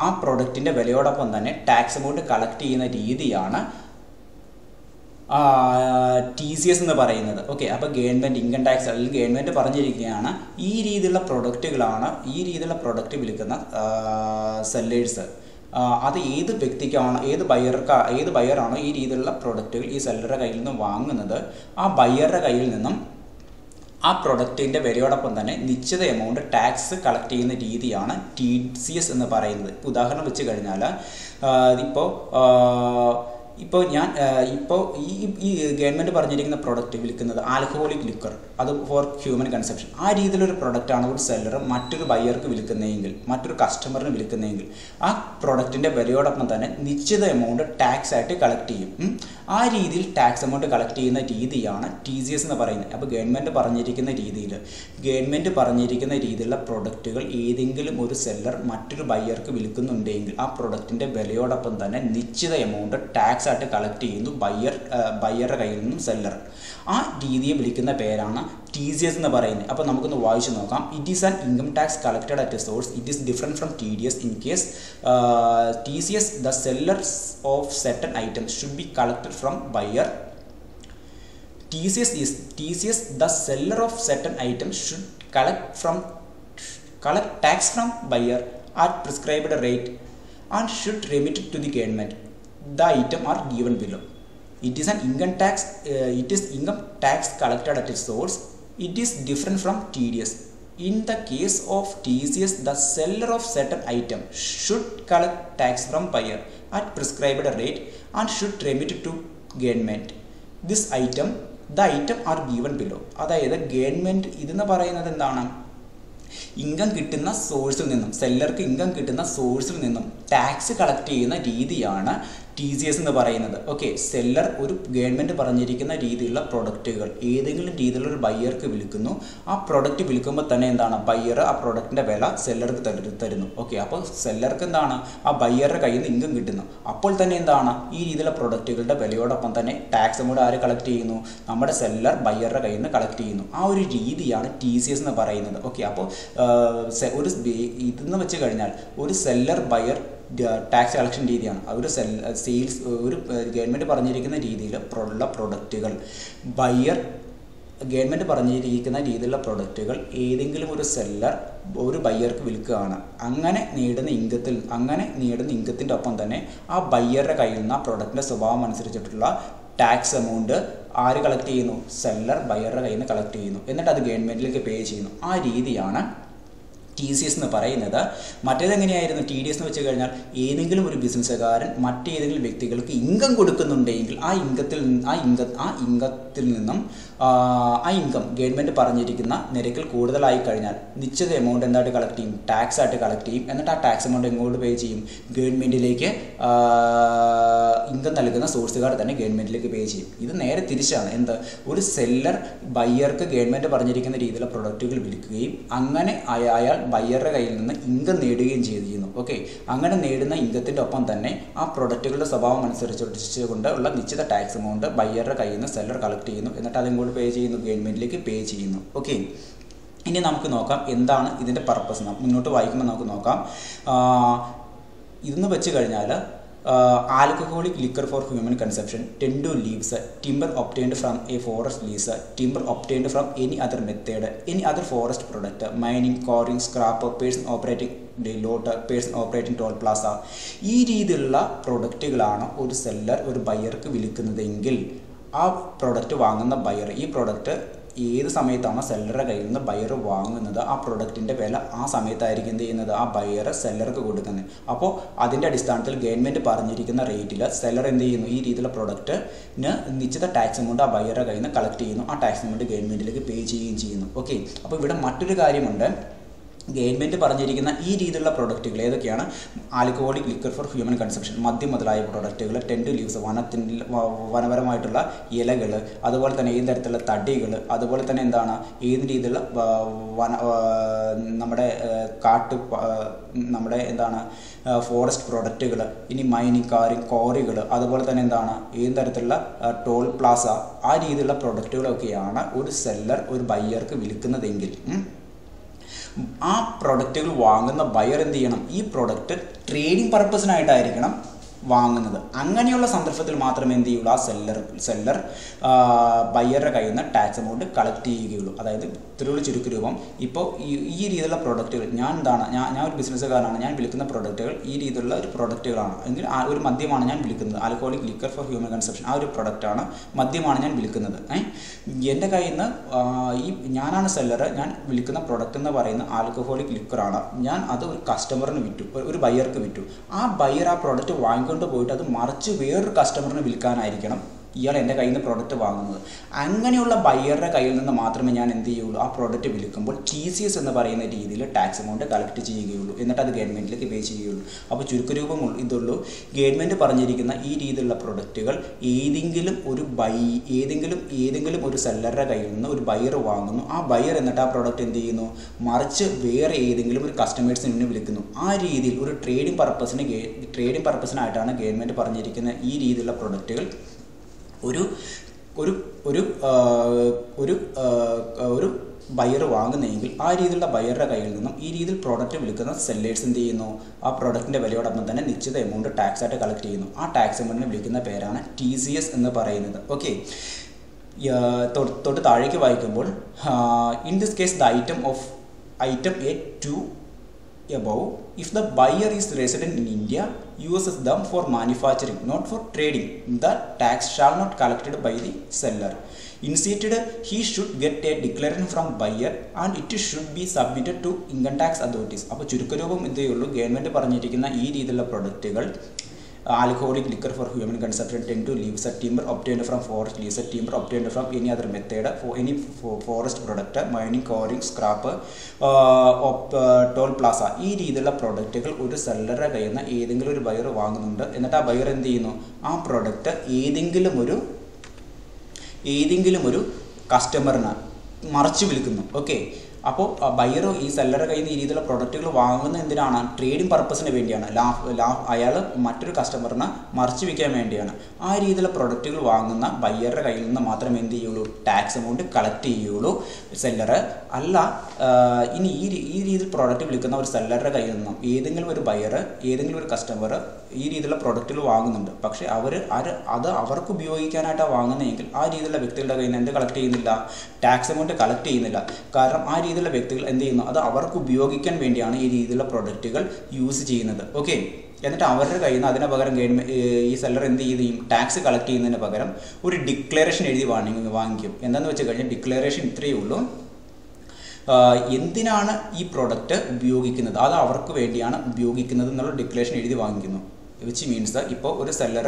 ആ പ്രൊഡക്റ്റിൻ്റെ വിലയോടൊപ്പം തന്നെ ടാക്സ് എമൗണ്ട് കളക്ട് ചെയ്യുന്ന രീതിയാണ് TCS എന്ന് പറയുന്നത്. ഓക്കെ, അപ്പോൾ ഗവൺമെൻറ് ഇൻകം ടാക്സ് അല്ലെങ്കിൽ ഗവൺമെൻറ് പറഞ്ഞിരിക്കുകയാണ് ഈ രീതിയിലുള്ള പ്രൊഡക്റ്റ് വിൽക്കുന്ന സെല്ലേഴ്സ് അത് ഏത് വ്യക്തിക്കാണോ ഏത് ബയ്യറാണോ ഈ രീതിയിലുള്ള പ്രൊഡക്റ്റുകൾ ഈ സെല്ലറുടെ കയ്യിൽ നിന്നും വാങ്ങുന്നത്, ആ ബയ്യറുടെ കയ്യിൽ നിന്നും ആ പ്രൊഡക്റ്റിൻ്റെ വിലയോടൊപ്പം തന്നെ നിശ്ചിത എമൗണ്ട് ടാക്സ് കളക്ട് ചെയ്യുന്ന രീതിയാണ് TCS എന്ന് പറയുന്നത്. ഉദാഹരണം വെച്ച് കഴിഞ്ഞാൽ ഇപ്പോൾ ഈ ഗവൺമെൻറ് പറഞ്ഞിരിക്കുന്ന പ്രൊഡക്റ്റ് വിൽക്കുന്നത് ആൽക്കഹോളിക് ലിക്കർ, അത് ഫോർ ഹ്യൂമൻ കൺസപ്ഷൻ, ആ രീതിയിലൊരു പ്രൊഡക്റ്റാണ് ഒരു സെല്ലർ മറ്റൊരു ബയ്യർക്ക് വിൽക്കുന്നതെങ്കിൽ, മറ്റൊരു കസ്റ്റമറിന് വിൽക്കുന്നതെങ്കിൽ ആ പ്രൊഡക്റ്റിൻ്റെ വിലയോടൊപ്പം തന്നെ നിശ്ചിത എമൗണ്ട് ടാക്സ് ആയിട്ട് കളക്ട് ചെയ്യും. ആ രീതിയിൽ ടാക്സ് എമൗണ്ട് കളക്ട് ചെയ്യുന്ന രീതിയാണ് TCS എന്ന് പറയുന്നത്. അപ്പോൾ ഗവൺമെൻറ് പറഞ്ഞിരിക്കുന്ന രീതിയിലുള്ള പ്രൊഡക്റ്റുകൾ ഏതെങ്കിലും ഒരു സെല്ലർ മറ്റൊരു ബയ്യർക്ക് വിൽക്കുന്നുണ്ടെങ്കിൽ ആ പ്രൊഡക്റ്റിൻ്റെ വിലയോടൊപ്പം തന്നെ നിശ്ചിത എമൗണ്ട് ടാക്സ് ആയിട്ട് കളക്ട് ചെയ്യുന്നു ബയ്യറുടെ കയ്യിൽ നിന്നും സെല്ലർ. ആ രീതിയെ വിളിക്കുന്ന പേരാണ് TCS എന്ന് പറയുന്നത്. അപ്പോൾ നമുക്കൊന്ന് വായിച്ചു നോക്കാം. It is an income tax collected at a source. It is different from TDS. In case TCS, the sellers of certain items should be collected from buyer. TCS, the seller of certain items should collect tax from buyer at prescribed rate and should remit it to the government. The item are given below. It is income tax collected at its source. It is different from TDS. In the case of TCS, the seller of certain item should collect tax from buyer at prescribed rate and should remit it to government. The item are given below. അതായത് government ഇതെന്ന് പറയുന്നത് എന്താണ്, income കിട്ടുന്ന സോഴ്സിൽ നിന്നും, സെല്ലർക്ക് income കിട്ടുന്ന സോഴ്സിൽ നിന്നും ടാക്സ് കളക്ട് ചെയ്യുന്ന രീതിയാണ് TCS എന്ന് പറയുന്നത്. ഓക്കെ, സെല്ലർ ഒരു ഗവൺമെൻറ് പറഞ്ഞിരിക്കുന്ന രീതിയിലുള്ള പ്രൊഡക്റ്റുകൾ ഏതെങ്കിലും രീതിയിലുള്ള ഒരു ബയ്യർക്ക് വിൽക്കുന്നു. ആ പ്രൊഡക്റ്റ് വിൽക്കുമ്പോൾ തന്നെ എന്താണ്, ബയ്യർ ആ പ്രൊഡക്റ്റിൻ്റെ വില സെല്ലർക്ക് തരുന്നു. ഓക്കെ, അപ്പോൾ സെല്ലർക്ക് എന്താണ്, ആ ബയ്യറുടെ കയ്യിൽ നിന്ന് ഇൻകം കിട്ടുന്നു. അപ്പോൾ തന്നെ എന്താണ്, ഈ രീതിയിലുള്ള പ്രൊഡക്റ്റുകളുടെ വിലയോടൊപ്പം തന്നെ ടാക്സ് എമൗണ്ട് ആര് കളക്ട് ചെയ്യുന്നു, നമ്മുടെ സെല്ലർ ബയ്യറുടെ കയ്യിൽ നിന്ന് കളക്ട് ചെയ്യുന്നു. ആ ഒരു രീതിയാണ് TCS എന്ന് പറയുന്നത്. ഓക്കെ, അപ്പോൾ ഇതെന്ന് വെച്ച് കഴിഞ്ഞാൽ ഒരു സെല്ലർ ബയ്യർ ടാക്സ് കളക്ഷൻ രീതിയാണ്. ഒരു സെയിൽസ് ഒരു ഗവൺമെൻറ് പറഞ്ഞിരിക്കുന്ന രീതിയിൽ ഉള്ള പ്രൊഡക്റ്റുകൾ ഗവൺമെൻറ് പറഞ്ഞിരിക്കുന്ന രീതിയിലുള്ള പ്രൊഡക്റ്റുകൾ ഏതെങ്കിലും ഒരു സെല്ലർ ഒരു ബയ്യർക്ക് വിൽക്കുകയാണ്. അങ്ങനെ നേടുന്ന ഇൻകത്തിൻ്റെ ഒപ്പം തന്നെ ആ ബയ്യറുടെ കയ്യിൽ നിന്ന് ആ പ്രൊഡക്റ്റിൻ്റെ സ്വഭാവം അനുസരിച്ചിട്ടുള്ള ടാക്സ് എമൗണ്ട് ആര് കളക്ട് ചെയ്യുന്നു, സെല്ലർ ബയ്യറുടെ കയ്യിൽ നിന്ന് കളക്ട് ചെയ്യുന്നു. എന്നിട്ട് അത് ഗവൺമെൻറ്റിലേക്ക് പേ ചെയ്യുന്നു. ആ രീതിയാണ് TCS എന്ന് പറയുന്നത്. മറ്റേതെങ്ങനെയായിരുന്നു TDS എന്ന് വെച്ച് കഴിഞ്ഞാൽ ഏതെങ്കിലും ഒരു ബിസിനസ്സുകാരൻ മറ്റേതെങ്കിലും വ്യക്തികൾക്ക് ഇൻകം കൊടുക്കുന്നുണ്ടെങ്കിൽ ആ ഇൻകത്തിൽ നിന്നും ആ ഇൻകം ഗവൺമെൻറ് പറഞ്ഞിരിക്കുന്ന നിരക്കിൽ കൂടുതലായി കഴിഞ്ഞാൽ നിശ്ചിത എമൗണ്ട് എന്തായിട്ട് കളക്ട് ചെയ്യും, ടാക്സ് ആയിട്ട് കളക്ട് ചെയ്യും. എന്നിട്ട് ആ ടാക്സ് എമൗണ്ട് എങ്ങോട്ട് പേ ചെയ്യും, ഗവൺമെൻറ്റിലേക്ക് ഇൻകം നൽകുന്ന സോഴ്സുകാർ തന്നെ ഗവൺമെൻറ്റിലേക്ക് പേ ചെയ്യും. ഇത് നേരെ തിരിച്ചാണ്. ഒരു സെല്ലർ ബയ്യർക്ക് ഗവൺമെൻറ് പറഞ്ഞിരിക്കുന്ന രീതിയിലുള്ള പ്രൊഡക്റ്റുകൾ വിൽക്കുകയും അങ്ങനെ അയാൾ ബയ്യറുടെ കയ്യിൽ നിന്ന് ഇൻകം നേടുകയും ചെയ്യുന്നു. ഓക്കെ, അങ്ങനെ നേടുന്ന ഇൻകത്തിൻ്റെ ഒപ്പം തന്നെ ആ പ്രൊഡക്റ്റുകളുടെ സ്വഭാവം അനുസരിച്ചുകൊണ്ട് ഉള്ള നിശ്ചിത ടാക്സ് എമൗണ്ട് ബയ്യറുടെ കയ്യിൽ നിന്ന് സെല്ലർ കളക്ട് ചെയ്യുന്നു. എന്നിട്ട് അതെങ്ങോട്ട് പേ ചെയ്യുന്നു, ഗവൺമെൻറ്റിലേക്ക് പേ ചെയ്യുന്നു. ഓക്കെ, ഇനി നമുക്ക് നോക്കാം എന്താണ് ഇതിൻ്റെ പർപ്പസ്. മുന്നോട്ട് വായിക്കുമ്പോൾ നമുക്ക് നോക്കാം. ഇതെന്ന് വെച്ച് കഴിഞ്ഞാൽ alcoholic liquor for human consumption tend to leaves timber obtained from a forest lease, timber obtained from any other method, any other forest product, mining, quarrying, scrap, person operating lot, person operating toll plaza. ഈ രീതിയിലുള്ള പ്രൊഡക്റ്റുകളാണ് ഒരു seller ഒരു ബയ്യർക്ക് വിൽക്കുന്നതെങ്കിൽ ആ product വാങ്ങുന്ന buyer ഈ product ഏത് സമയത്താണോ സെല്ലറുടെ കയ്യിൽ നിന്ന് ബയ്യർ വാങ്ങുന്നത് ആ പ്രൊഡക്റ്റിൻ്റെ വില ആ സമയത്തായിരിക്കും എന്ത് ചെയ്യുന്നത്, ആ ബയ്യർ സെല്ലർക്ക് കൊടുക്കുന്നത്. അപ്പോൾ അതിൻ്റെ അടിസ്ഥാനത്തിൽ ഗവൺമെൻറ് പറഞ്ഞിരിക്കുന്ന റേറ്റിൽ സെല്ലർ എന്ത് ചെയ്യുന്നു, ഈ രീതിയിലുള്ള പ്രൊഡക്റ്റിന് നിശ്ചിത ടാക്സ് എമൗണ്ട് ആ ബയ്യറുടെ കയ്യിൽ നിന്ന് കളക്ട് ചെയ്യുന്നു. ആ ടാക്സ് എമൗണ്ട് ഗവൺമെൻറ്റിലേക്ക് പേ ചെയ്യുകയും ചെയ്യുന്നു. ഓക്കെ, അപ്പോൾ ഇവിടെ മറ്റൊരു കാര്യമുണ്ട്. ഗവൺമെൻറ് പറഞ്ഞിരിക്കുന്ന ഈ രീതിയിലുള്ള പ്രൊഡക്റ്റുകൾ ഏതൊക്കെയാണ്? Alcoholic liquor for human consumption, മദ്യം മുതലായ പ്രൊഡക്റ്റുകൾ, ടെൻഡ് ലീവ്സ് വനപരമായിട്ടുള്ള ഇലകൾ, അതുപോലെ തന്നെ ഏത് തരത്തിലുള്ള തടികൾ, അതുപോലെ തന്നെ എന്താണ് ഏത് രീതിയിലുള്ള നമ്മുടെ നമ്മുടെ എന്താണ് ഫോറസ്റ്റ് പ്രൊഡക്റ്റുകൾ, ഇനി മൈനിങ് കോറികൾ, അതുപോലെ തന്നെ എന്താണ് ഏത് തരത്തിലുള്ള ടോൾ പ്ലാസ, ആ രീതിയിലുള്ള പ്രൊഡക്റ്റുകളൊക്കെയാണ് ഒരു സെല്ലർ ഒരു ബയ്യർക്ക് വിൽക്കുന്നതെങ്കിൽ ആ പ്രൊഡക്റ്റുകൾ വാങ്ങുന്ന ബയർ എന്ത് ചെയ്യണം? ഈ പ്രൊഡക്റ്റ് ട്രേഡിംഗ് പർപ്പസിനായിട്ടായിരിക്കണം വാങ്ങുന്നത്. അങ്ങനെയുള്ള സന്ദർഭത്തിൽ മാത്രമേ എന്ത് ചെയ്യുള്ളൂ? ആ സെല്ലർ ബയ്യറുടെ കയ്യിൽ നിന്ന് ടാക്സ് എമൗണ്ട് കളക്ട് ചെയ്യുകയുള്ളൂ. അതായത് ഇത്രയുള്ള ചുരുക്ക രൂപം, ഇപ്പോൾ ഈ രീതിയിലുള്ള പ്രൊഡക്റ്റുകൾ ഞാൻ ഒരു ബിസിനസ്സുകാരനാണ്, ഞാൻ വിൽക്കുന്ന പ്രൊഡക്റ്റുകൾ ഈ രീതിയിലുള്ള ഒരു പ്രൊഡക്റ്റുകളാണ് എങ്കിൽ ഒരു മദ്യമാണ് ഞാൻ വിൽക്കുന്നത്, alcoholic liquor for human consumption, ആ ഒരു പ്രൊഡക്റ്റാണ്, മദ്യമാണ് ഞാൻ വിൽക്കുന്നത്. എൻ്റെ കയ്യിൽ നിന്ന് ഞാനാണ് സെല്ലർ, ഞാൻ വിൽക്കുന്ന പ്രൊഡക്റ്റ് എന്ന് പറയുന്ന ആൽക്കഹോളിക് ലിക്കറാണ്, ഞാൻ അത് ഒരു കസ്റ്റമറിന് വിറ്റു, ഒരു ബയ്യർക്ക് വിറ്റു. ആ ബയ്യർ ആ പ്രൊഡക്റ്റ് വാങ്ങിക്കൊണ്ട് പോയിട്ട് അത് മറിച്ച് വേറൊരു കസ്റ്റമറിന് വിൽക്കാനായിരിക്കണം ഇയാൾ എൻ്റെ കയ്യിൽ നിന്ന് പ്രോഡക്റ്റ് വാങ്ങുന്നത്. അങ്ങനെയുള്ള ബയ്യറുടെ കയ്യിൽ നിന്ന് മാത്രമേ ഞാൻ എന്ത് ചെയ്യുള്ളൂ? ആ പ്രോഡക്റ്റ് വിൽക്കുമ്പോൾ TCS എന്ന് പറയുന്ന രീതിയിൽ ടാക്സ് എമൗണ്ട് കളക്ട് ചെയ്യുകയുള്ളൂ, എന്നിട്ട് അത് ഗവൺമെൻറ്റിലേക്ക് പേ ചെയ്യുകയുള്ളൂ. അപ്പോൾ ചുരുക്കരൂപം ഇതുള്ളൂ, ഗവൺമെൻറ് പറഞ്ഞിരിക്കുന്ന ഈ രീതിയിലുള്ള പ്രൊഡക്റ്റുകൾ ഏതെങ്കിലും ഒരു സെല്ലറുടെ കയ്യിൽ നിന്ന് ഒരു ബയ്യർ വാങ്ങുന്നു, ആ ബയ്യർ എന്നിട്ട് ആ പ്രോഡക്റ്റ് എന്ത് ചെയ്യുന്നു? മറിച്ച് വേറെ ഏതെങ്കിലും ഒരു കസ്റ്റമേഴ്സിന് വിൽക്കുന്നു. ആ രീതിയിൽ ഒരു ട്രേഡിംഗ് പർപ്പസിനായിട്ടാണ് ഗവൺമെൻറ് പറഞ്ഞിരിക്കുന്ന ഈ രീതിയിലുള്ള പ്രൊഡക്റ്റുകൾ ഒരു ബയ്യർ വാങ്ങുന്നതെങ്കിൽ ആ രീതിയിലുള്ള ബയ്യറുടെ കയ്യിൽ നിന്നും ഈ രീതിയിൽ പ്രോഡക്റ്റ് വിൽക്കുന്ന സെല്ലേഴ്സ് എന്ത് ചെയ്യുന്നു? ആ പ്രോഡക്റ്റിൻ്റെ വിലയോടൊപ്പം തന്നെ നിശ്ചിത എമൗണ്ട് ടാക്സ് ആയിട്ട് കളക്ട് ചെയ്യുന്നു. ആ ടാക്സ് എമൗണ്ടിനെ വിളിക്കുന്ന പേരാണ് TCS എന്ന് പറയുന്നത്. ഓക്കെ, തൊട്ട് താഴേക്ക് വായിക്കുമ്പോൾ in this case the item A2 above, if the buyer is resident in India, uses them for manufacturing, not for trading, the tax shall not collected by the seller. Instead, he should get a declaration from buyer and it should be submitted to income tax authorities. അപ്പോൾ ചുരുക്കരൂപം ഇതേ ഉള്ളൂ, government പറഞ്ഞിരിക്കുന്ന ഈ രീതിയിലുള്ള പ്രൊഡക്റ്റുകൾ alcoholic liquor for human consumption tend to leaves a timber obtained from forest, leaves a timber obtained from any other method for any forest product, mining, quarrying, scrap, toll plaza, ഈ രീതിയിലുള്ള പ്രൊഡക്റ്റുകൾ ഒരു സെല്ലറുടെ കയ്യിൽ നിന്ന് ഏതെങ്കിലും ഒരു ബയർ വാങ്ങുന്നുണ്ട്. എന്നിട്ട് ആ ബയർ എന്ത് ചെയ്യുന്നു? ആ പ്രൊഡക്റ്റ് ഏതെങ്കിലും ഒരു കസ്റ്റമറിന് മറിച്ച് വിൽക്കുന്നു. ഓക്കെ, അപ്പോൾ ബയ്യർ ഈ സെല്ലറുടെ കയ്യിൽ നിന്ന് ഈ രീതിയിലുള്ള പ്രൊഡക്റ്റുകൾ വാങ്ങുന്നത് എന്തിനാണ്? ട്രേഡിംഗ് പർപ്പസിന് വേണ്ടിയാണ്. അയാൾ മറ്റൊരു കസ്റ്റമറിന് മറിച്ച് വിൽക്കാൻ വേണ്ടിയാണ്. ആ രീതിയിലുള്ള പ്രൊഡക്റ്റുകൾ വാങ്ങുന്ന ബയ്യറുടെ കയ്യിൽ നിന്ന് മാത്രമേ എന്ത് ചെയ്യുള്ളൂ? ടാക്സ് എമൗണ്ട് കളക്ട് ചെയ്യുള്ളൂ സെല്ലറ്. അല്ല, ഇനി ഈ രീതിയിൽ പ്രോഡക്റ്റ് വിൽക്കുന്ന ഒരു സെല്ലറുടെ കയ്യിൽ നിന്നും ഏതെങ്കിലും ഒരു ബയ്യർ, ഏതെങ്കിലും ഒരു കസ്റ്റമർ ഈ രീതിയിലുള്ള പ്രൊഡക്റ്റുകൾ വാങ്ങുന്നുണ്ട്, പക്ഷേ അത് അവർക്ക് ഉപയോഗിക്കാനായിട്ടാണ് വാങ്ങുന്നതെങ്കിൽ ആ രീതിയിലുള്ള വ്യക്തികളുടെ കയ്യിൽ നിന്ന് എന്ത് കളക്ട് ചെയ്യുന്നില്ല? ടാക്സ് എമൗണ്ട് കളക്ട് ചെയ്യുന്നില്ല. കാരണം ആ രീതിയിലുള്ള വ്യക്തികൾ എന്ത് ചെയ്യുന്നു? അത് അവർക്ക് ഉപയോഗിക്കാൻ വേണ്ടിയാണ് ഈ രീതിയിലുള്ള പ്രൊഡക്റ്റുകൾ യൂസ് ചെയ്യുന്നത്. ഓക്കെ, എന്നിട്ട് അവരുടെ കയ്യിൽ നിന്ന് അതിന് പകരം ഈ സെല്ലർ എന്ത് ചെയ്യും? ടാക്സ് കളക്ട് ചെയ്യുന്നതിന് പകരം ഒരു ഡിക്ലറേഷൻ എഴുതി വാങ്ങിക്കും. എന്താണെന്ന് വെച്ച് കഴിഞ്ഞാൽ ഡിക്ലറേഷൻ ഇത്രയേ ഉള്ളൂ, എന്തിനാണ് ഈ പ്രൊഡക്റ്റ് ഉപയോഗിക്കുന്നത്, അത് അവർക്ക് വേണ്ടിയാണ് ഉപയോഗിക്കുന്നത് എന്നുള്ള ഡിക്ലറേഷൻ എഴുതി വാങ്ങിക്കുന്നു. വിച്ച് മീൻസ് ഇപ്പോൾ ഒരു seller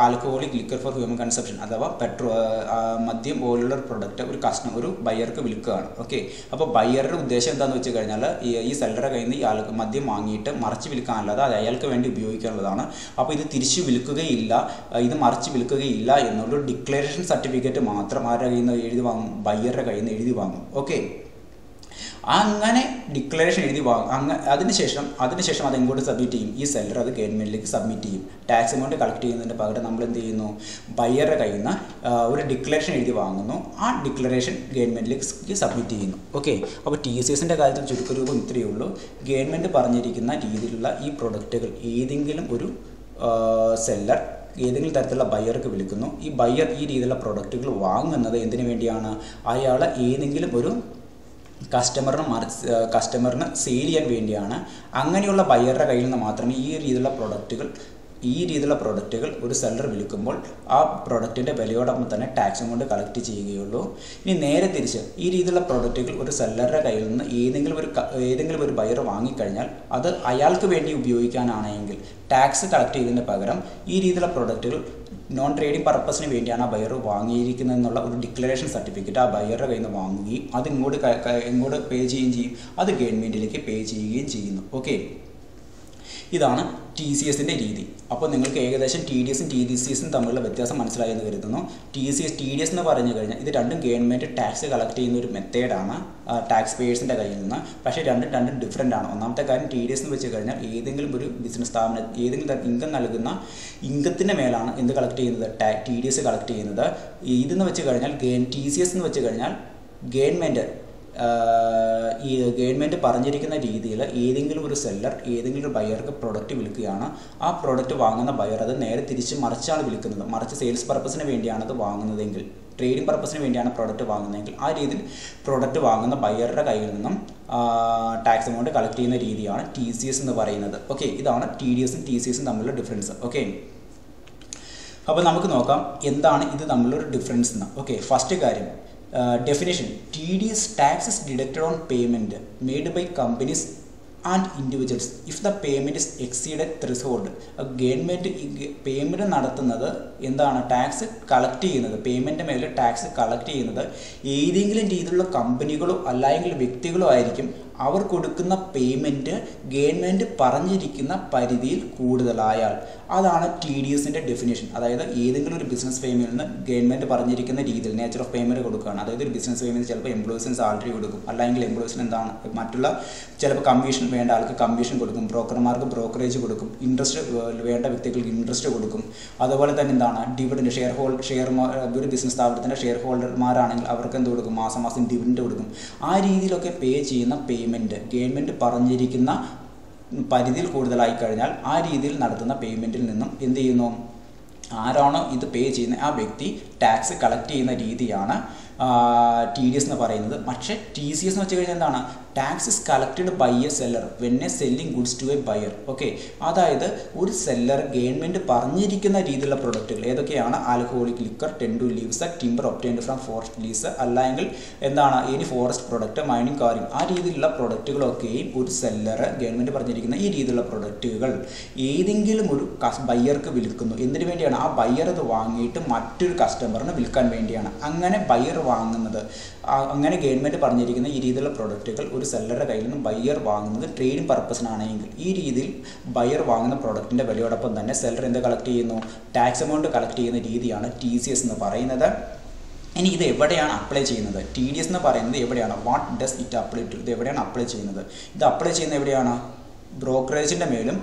alcoholic liquor for human consumption അഥവാ മദ്യം പോലുള്ള ഒരു പ്രൊഡക്റ്റ് ഒരു ബയ്യർക്ക് വിൽക്കുകയാണ്. ഓക്കെ, അപ്പോൾ ബയ്യറുടെ ഉദ്ദേശം എന്താണെന്ന് വെച്ച് കഴിഞ്ഞാൽ ഈ സെല്ലറുടെ കയ്യിൽ നിന്ന് ഈ മദ്യം വാങ്ങിയിട്ട് മറിച്ച് വിൽക്കാനുള്ളത് അത് അയാൾക്ക് വേണ്ടി ഉപയോഗിക്കാനുള്ളതാണ്. അപ്പോൾ ഇത് തിരിച്ചു വിൽക്കുകയില്ല, ഇത് മറിച്ച് വിൽക്കുകയില്ല എന്നുള്ളൊരു ഡിക്ലറേഷൻ സർട്ടിഫിക്കറ്റ് മാത്രം ആരുടെ കയ്യിൽ നിന്ന് എഴുതി വാങ്ങും? ബയ്യറുടെ കയ്യിൽ നിന്ന് എഴുതി വാങ്ങും. ഓക്കെ, അങ്ങനെ ഡിക്ലറേഷൻ എഴുതി വാങ്ങും. അതിനുശേഷം അത് എങ്ങോട്ട് സബ്മിറ്റ് ചെയ്യും? ഈ സെല്ലർ അത് ഗവൺമെൻറ്റിലേക്ക് സബ്മിറ്റ് ചെയ്യും. ടാക്സ് എമൗണ്ട് കളക്ട് ചെയ്യുന്നതിൻ്റെ പകരം നമ്മൾ എന്ത് ചെയ്യുന്നു? ബയ്യറുടെ കയ്യിൽ നിന്ന് ഒരു ഡിക്ലറേഷൻ എഴുതി വാങ്ങുന്നു. ആ ഡിക്ലറേഷൻ ഗവൺമെൻറ്റിലേക്ക് സബ്മിറ്റ് ചെയ്യുന്നു. ഓക്കെ, അപ്പോൾ TCSൻ്റെ കാര്യത്തിൽ ചുരുക്കരൂപം ഇത്രയേ ഉള്ളൂ. ഗവൺമെൻറ് പറഞ്ഞിരിക്കുന്ന രീതിയിലുള്ള ഈ പ്രൊഡക്റ്റുകൾ ഏതെങ്കിലും ഒരു സെല്ലർ ഏതെങ്കിലും തരത്തിലുള്ള ബയ്യർക്ക് വിൽക്കുന്നു. ഈ ബയ്യർ ഈ രീതിയിലുള്ള പ്രൊഡക്റ്റുകൾ വാങ്ങുന്നത് എന്തിനു വേണ്ടിയാണ്? അയാൾ ഏതെങ്കിലും ഒരു കസ്റ്റമറിന് സെയിൽ ചെയ്യാൻ വേണ്ടിയാണ്. അങ്ങനെയുള്ള ബയ്യറുടെ കയ്യിൽ നിന്ന് മാത്രമേ ഈ രീതിയിലുള്ള പ്രൊഡക്റ്റുകൾ ഒരു സെല്ലർ വിൽക്കുമ്പോൾ ആ പ്രൊഡക്റ്റിൻ്റെ വിലയോടൊപ്പം തന്നെ ടാക്സ് എമൗണ്ട് കളക്ട് ചെയ്യുകയുള്ളൂ. ഇനി നേരെ തിരിച്ച് ഈ രീതിയിലുള്ള പ്രൊഡക്റ്റുകൾ ഒരു സെല്ലറുടെ കയ്യിൽ നിന്ന് ഏതെങ്കിലും ഒരു ബയ്യർ വാങ്ങിക്കഴിഞ്ഞാൽ അത് അയാൾക്ക് വേണ്ടി ഉപയോഗിക്കാനാണെങ്കിൽ ടാക്സ് കളക്ട് ചെയ്തതിന് പകരം ഈ രീതിയിലുള്ള പ്രൊഡക്റ്റുകൾ നോൺ ട്രേഡിംഗ് പർപ്പസിന് വേണ്ടിയാണ് ആ ബയർ വാങ്ങിയിരിക്കുന്നത് എന്നുള്ള ഒരു ഡിക്ലറേഷൻ സർട്ടിഫിക്കറ്റ് ആ ബയറുടെ കയ്യിൽ നിന്ന് വാങ്ങുകയും അത് ഇങ്ങോട്ട് പേ ചെയ്യുകയും ചെയ്യും, അത് ഗവൺമെൻറ്റിലേക്ക് പേ ചെയ്യുകയും ചെയ്യുന്നു. ഓക്കെ, ഇതാണ് ടി സി എസിൻ്റെ രീതി. അപ്പോൾ നിങ്ങൾക്ക് ഏകദേശം ടി ഡി എസും ടി ഡി സി എസും തമ്മിലുള്ള വ്യത്യാസം മനസ്സിലായി എന്ന് കരുതുന്നു. ടി ഡി എസ് എന്ന് പറഞ്ഞു കഴിഞ്ഞാൽ ഇത് രണ്ടും ഗവൺമെൻറ് ടാക്സ് കളക്ട് ചെയ്യുന്ന ഒരു മെത്തേഡാണ് ടാക്സ് പേയേഴ്സിൻ്റെ കയ്യിൽ നിന്ന്. പക്ഷേ രണ്ടും ഡിഫറൻ്റ് ആണ്. ഒന്നാമത്തെ കാര്യം ടി ഡി എസ് എന്ന് വെച്ച് കഴിഞ്ഞാൽ ഏതെങ്കിലും ഒരു ബിസിനസ് സ്ഥാപനം ഏതെങ്കിലും ഇൻകം നൽകുന്ന ഇൻകത്തിൻ്റെ മേലാണ് എന്ത് കളക്ട് ചെയ്യുന്നത്, ടി ഡി എസ് കളക്ട് ചെയ്യുന്നത്. ഇതെന്ന് വെച്ച് കഴിഞ്ഞാൽ ടി സി എസ് എന്ന് വെച്ച് കഴിഞ്ഞാൽ ഗവൺമെൻറ് പറഞ്ഞിരിക്കുന്ന രീതിയിൽ ഏതെങ്കിലും ഒരു സെല്ലർ ഏതെങ്കിലും ഒരു ബയർക്ക് പ്രൊഡക്റ്റ് വിൽക്കുകയാണ്. ആ പ്രൊഡക്റ്റ് വാങ്ങുന്ന ബയർ അത് നേരെ തിരിച്ച് മറിച്ചാണ് വിൽക്കുന്നത്. മറിച്ച് സെയിൽസ് പർപ്പസിന് വേണ്ടിയാണ് അത് വാങ്ങുന്നതെങ്കിൽ, ട്രേഡിംഗ് പർപ്പസിന് വേണ്ടിയാണ് പ്രൊഡക്റ്റ് വാങ്ങുന്നതെങ്കിൽ ആ രീതിയിൽ പ്രൊഡക്റ്റ് വാങ്ങുന്ന ബയറുടെ കയ്യിൽ നിന്നും ടാക്സ് എമൗണ്ട് കളക്ട് ചെയ്യുന്ന രീതിയാണ് ടി സി എസ് എന്ന് പറയുന്നത്. ഓക്കെ, ഇതാണ് ടി ഡി എസും ടി സി എസും തമ്മിലുള്ള ഡിഫറൻസ്. ഓക്കെ, അപ്പോൾ നമുക്ക് നോക്കാം എന്താണ് ഇത് തമ്മിലൊരു ഡിഫറൻസ് എന്ന്. ഓക്കെ, ഫസ്റ്റ് കാര്യം definition. TDS tax is deducted on payment made by companies and individuals if the payment is exceeded threshold. Government payment നടത്തുന്നത് എന്താണ്, ടാക്സ് കളക്ട് ചെയ്യുന്നത്, പേയ്മെൻറ്റ് മേലെ ടാക്സ് കളക്ട് ചെയ്യുന്നത് ഏതെങ്കിലും രീതിയിലുള്ള കമ്പനികളോ അല്ലെങ്കിൽ വ്യക്തികളോ ആയിരിക്കും. അവർ കൊടുക്കുന്ന പേയ്മെൻറ്റ് ഗവൺമെൻറ് പറഞ്ഞിരിക്കുന്ന പരിധിയിൽ കൂടുതലായാൽ അതാണ് ടി ഡി എസിൻ്റെ ഡെഫിനേഷൻ. അതായത് ഏതെങ്കിലും ഒരു ബിസിനസ് ഫേമിൽ നിന്ന് ഗവൺമെൻറ് പറഞ്ഞിരിക്കുന്ന രീതിയിൽ നേച്ചർ ഓഫ് പേയ്മെൻറ്റ് കൊടുക്കുകയാണ്. അതായത് ഒരു ബിസിനസ് ഫേമിൽ ചിലപ്പോൾ എംപ്ലോയീസിന് സാലറി കൊടുക്കും, അല്ലെങ്കിൽ എംപ്ലോയീസിന് എന്താണ് മറ്റുള്ള ചിലപ്പോൾ കമ്മീഷൻ വേണ്ട ആൾക്ക് കമ്മീഷൻ കൊടുക്കും, ബ്രോക്കർമാർക്ക് ബ്രോക്കറേജ് കൊടുക്കും, ഇൻട്രസ്റ്റ് വേണ്ട വ്യക്തികൾക്ക് ഇൻട്രസ്റ്റ് കൊടുക്കും. അതുപോലെ തന്നെ എന്താണ് ഡിവിഡൻഡ് ഒരു ബിസിനസ് സ്ഥാപനത്തിൻ്റെ ഷെയർ ഹോൾഡർമാരാണെങ്കിൽ അവർക്ക് എന്ത് കൊടുക്കും, മാസം മാസം ഡിവിഡൻഡ് കൊടുക്കും. ആ രീതിയിലൊക്കെ പേ ചെയ്യുന്ന ഗവൺമെൻറ് പറഞ്ഞിരിക്കുന്ന പരിധിയിൽ കൂടുതലായി കഴിഞ്ഞാൽ ആ രീതിയിൽ നടത്തുന്ന പേയ്മെൻറ്റിൽ നിന്നും എന്ത് ചെയ്യുന്നു, ആരാണോ ഇത് പേ ചെയ്യുന്ന ആ വ്യക്തി ടാക്സ് കളക്ട് ചെയ്യുന്ന രീതിയാണ് ടി ഡി എസ് എന്ന് പറയുന്നത്. പക്ഷേ ടി സി എസ് എന്ന് വെച്ച് കഴിഞ്ഞാൽ എന്താണ്, tax is collected by a seller when a selling goods to a buyer. Okay, അതായത് ഒരു സെല്ലർ ഗവൺമെൻറ് പറഞ്ഞിരിക്കുന്ന രീതിയിലുള്ള പ്രൊഡക്റ്റുകൾ ഏതൊക്കെയാണ്, alcoholic liquor, tendu leaves, timber obtained from forest leaves, അല്ലെങ്കിൽ എന്താണ് ഇനി ഫോറസ്റ്റ് പ്രൊഡക്റ്റ്, മൈനിങ് കാറിങ്, ആ രീതിയിലുള്ള പ്രൊഡക്റ്റുകളൊക്കെയും ഒരു സെല്ലർ ഗവൺമെൻറ് പറഞ്ഞിരിക്കുന്ന ഈ രീതിയിലുള്ള പ്രൊഡക്റ്റുകൾ ഏതെങ്കിലും ഒരു ബയ്യർക്ക് വിൽക്കുന്നു. എന്തിനു വേണ്ടിയാണ്, ആ ബയ്യർ അത് വാങ്ങിയിട്ട് മറ്റൊരു കസ്റ്റമറിന് വിൽക്കാൻ വേണ്ടിയാണ്. അങ്ങനെ ബയ്യർ വാങ്ങുന്നത്, അങ്ങനെ ഗവൺമെൻറ് പറഞ്ഞിരിക്കുന്ന ഈ രീതിയിലുള്ള പ്രൊഡക്റ്റുകൾ ഒരു സെല്ലറുടെ കയ്യിൽ നിന്ന് ബയ്യർ വാങ്ങുന്നത് ട്രേഡിംഗ് പർപ്പസിനാണെങ്കിൽ ഈ രീതിയിൽ ബയ്യർ വാങ്ങുന്ന പ്രൊഡക്റ്റിൻ്റെ വിലയോടൊപ്പം തന്നെ സെല്ലർ എന്ത് കളക്ട് ചെയ്യുന്നു, ടാക്സ് എമൗണ്ട് കളക്ട് ചെയ്യുന്ന രീതിയാണ് ടി സി എസ് എന്ന് പറയുന്നത്. ഇനി ഇത് എവിടെയാണ് അപ്ലൈ ചെയ്യുന്നത്, ടി ഡി എസ് എന്ന് പറയുന്നത് എവിടെയാണ്, what does it apply to, ഇത് എവിടെയാണ് അപ്ലൈ ചെയ്യുന്നത്, ഇത് അപ്ലൈ ചെയ്യുന്നത് എവിടെയാണ്, ബ്രോക്കറേജിൻ്റെ മേലും.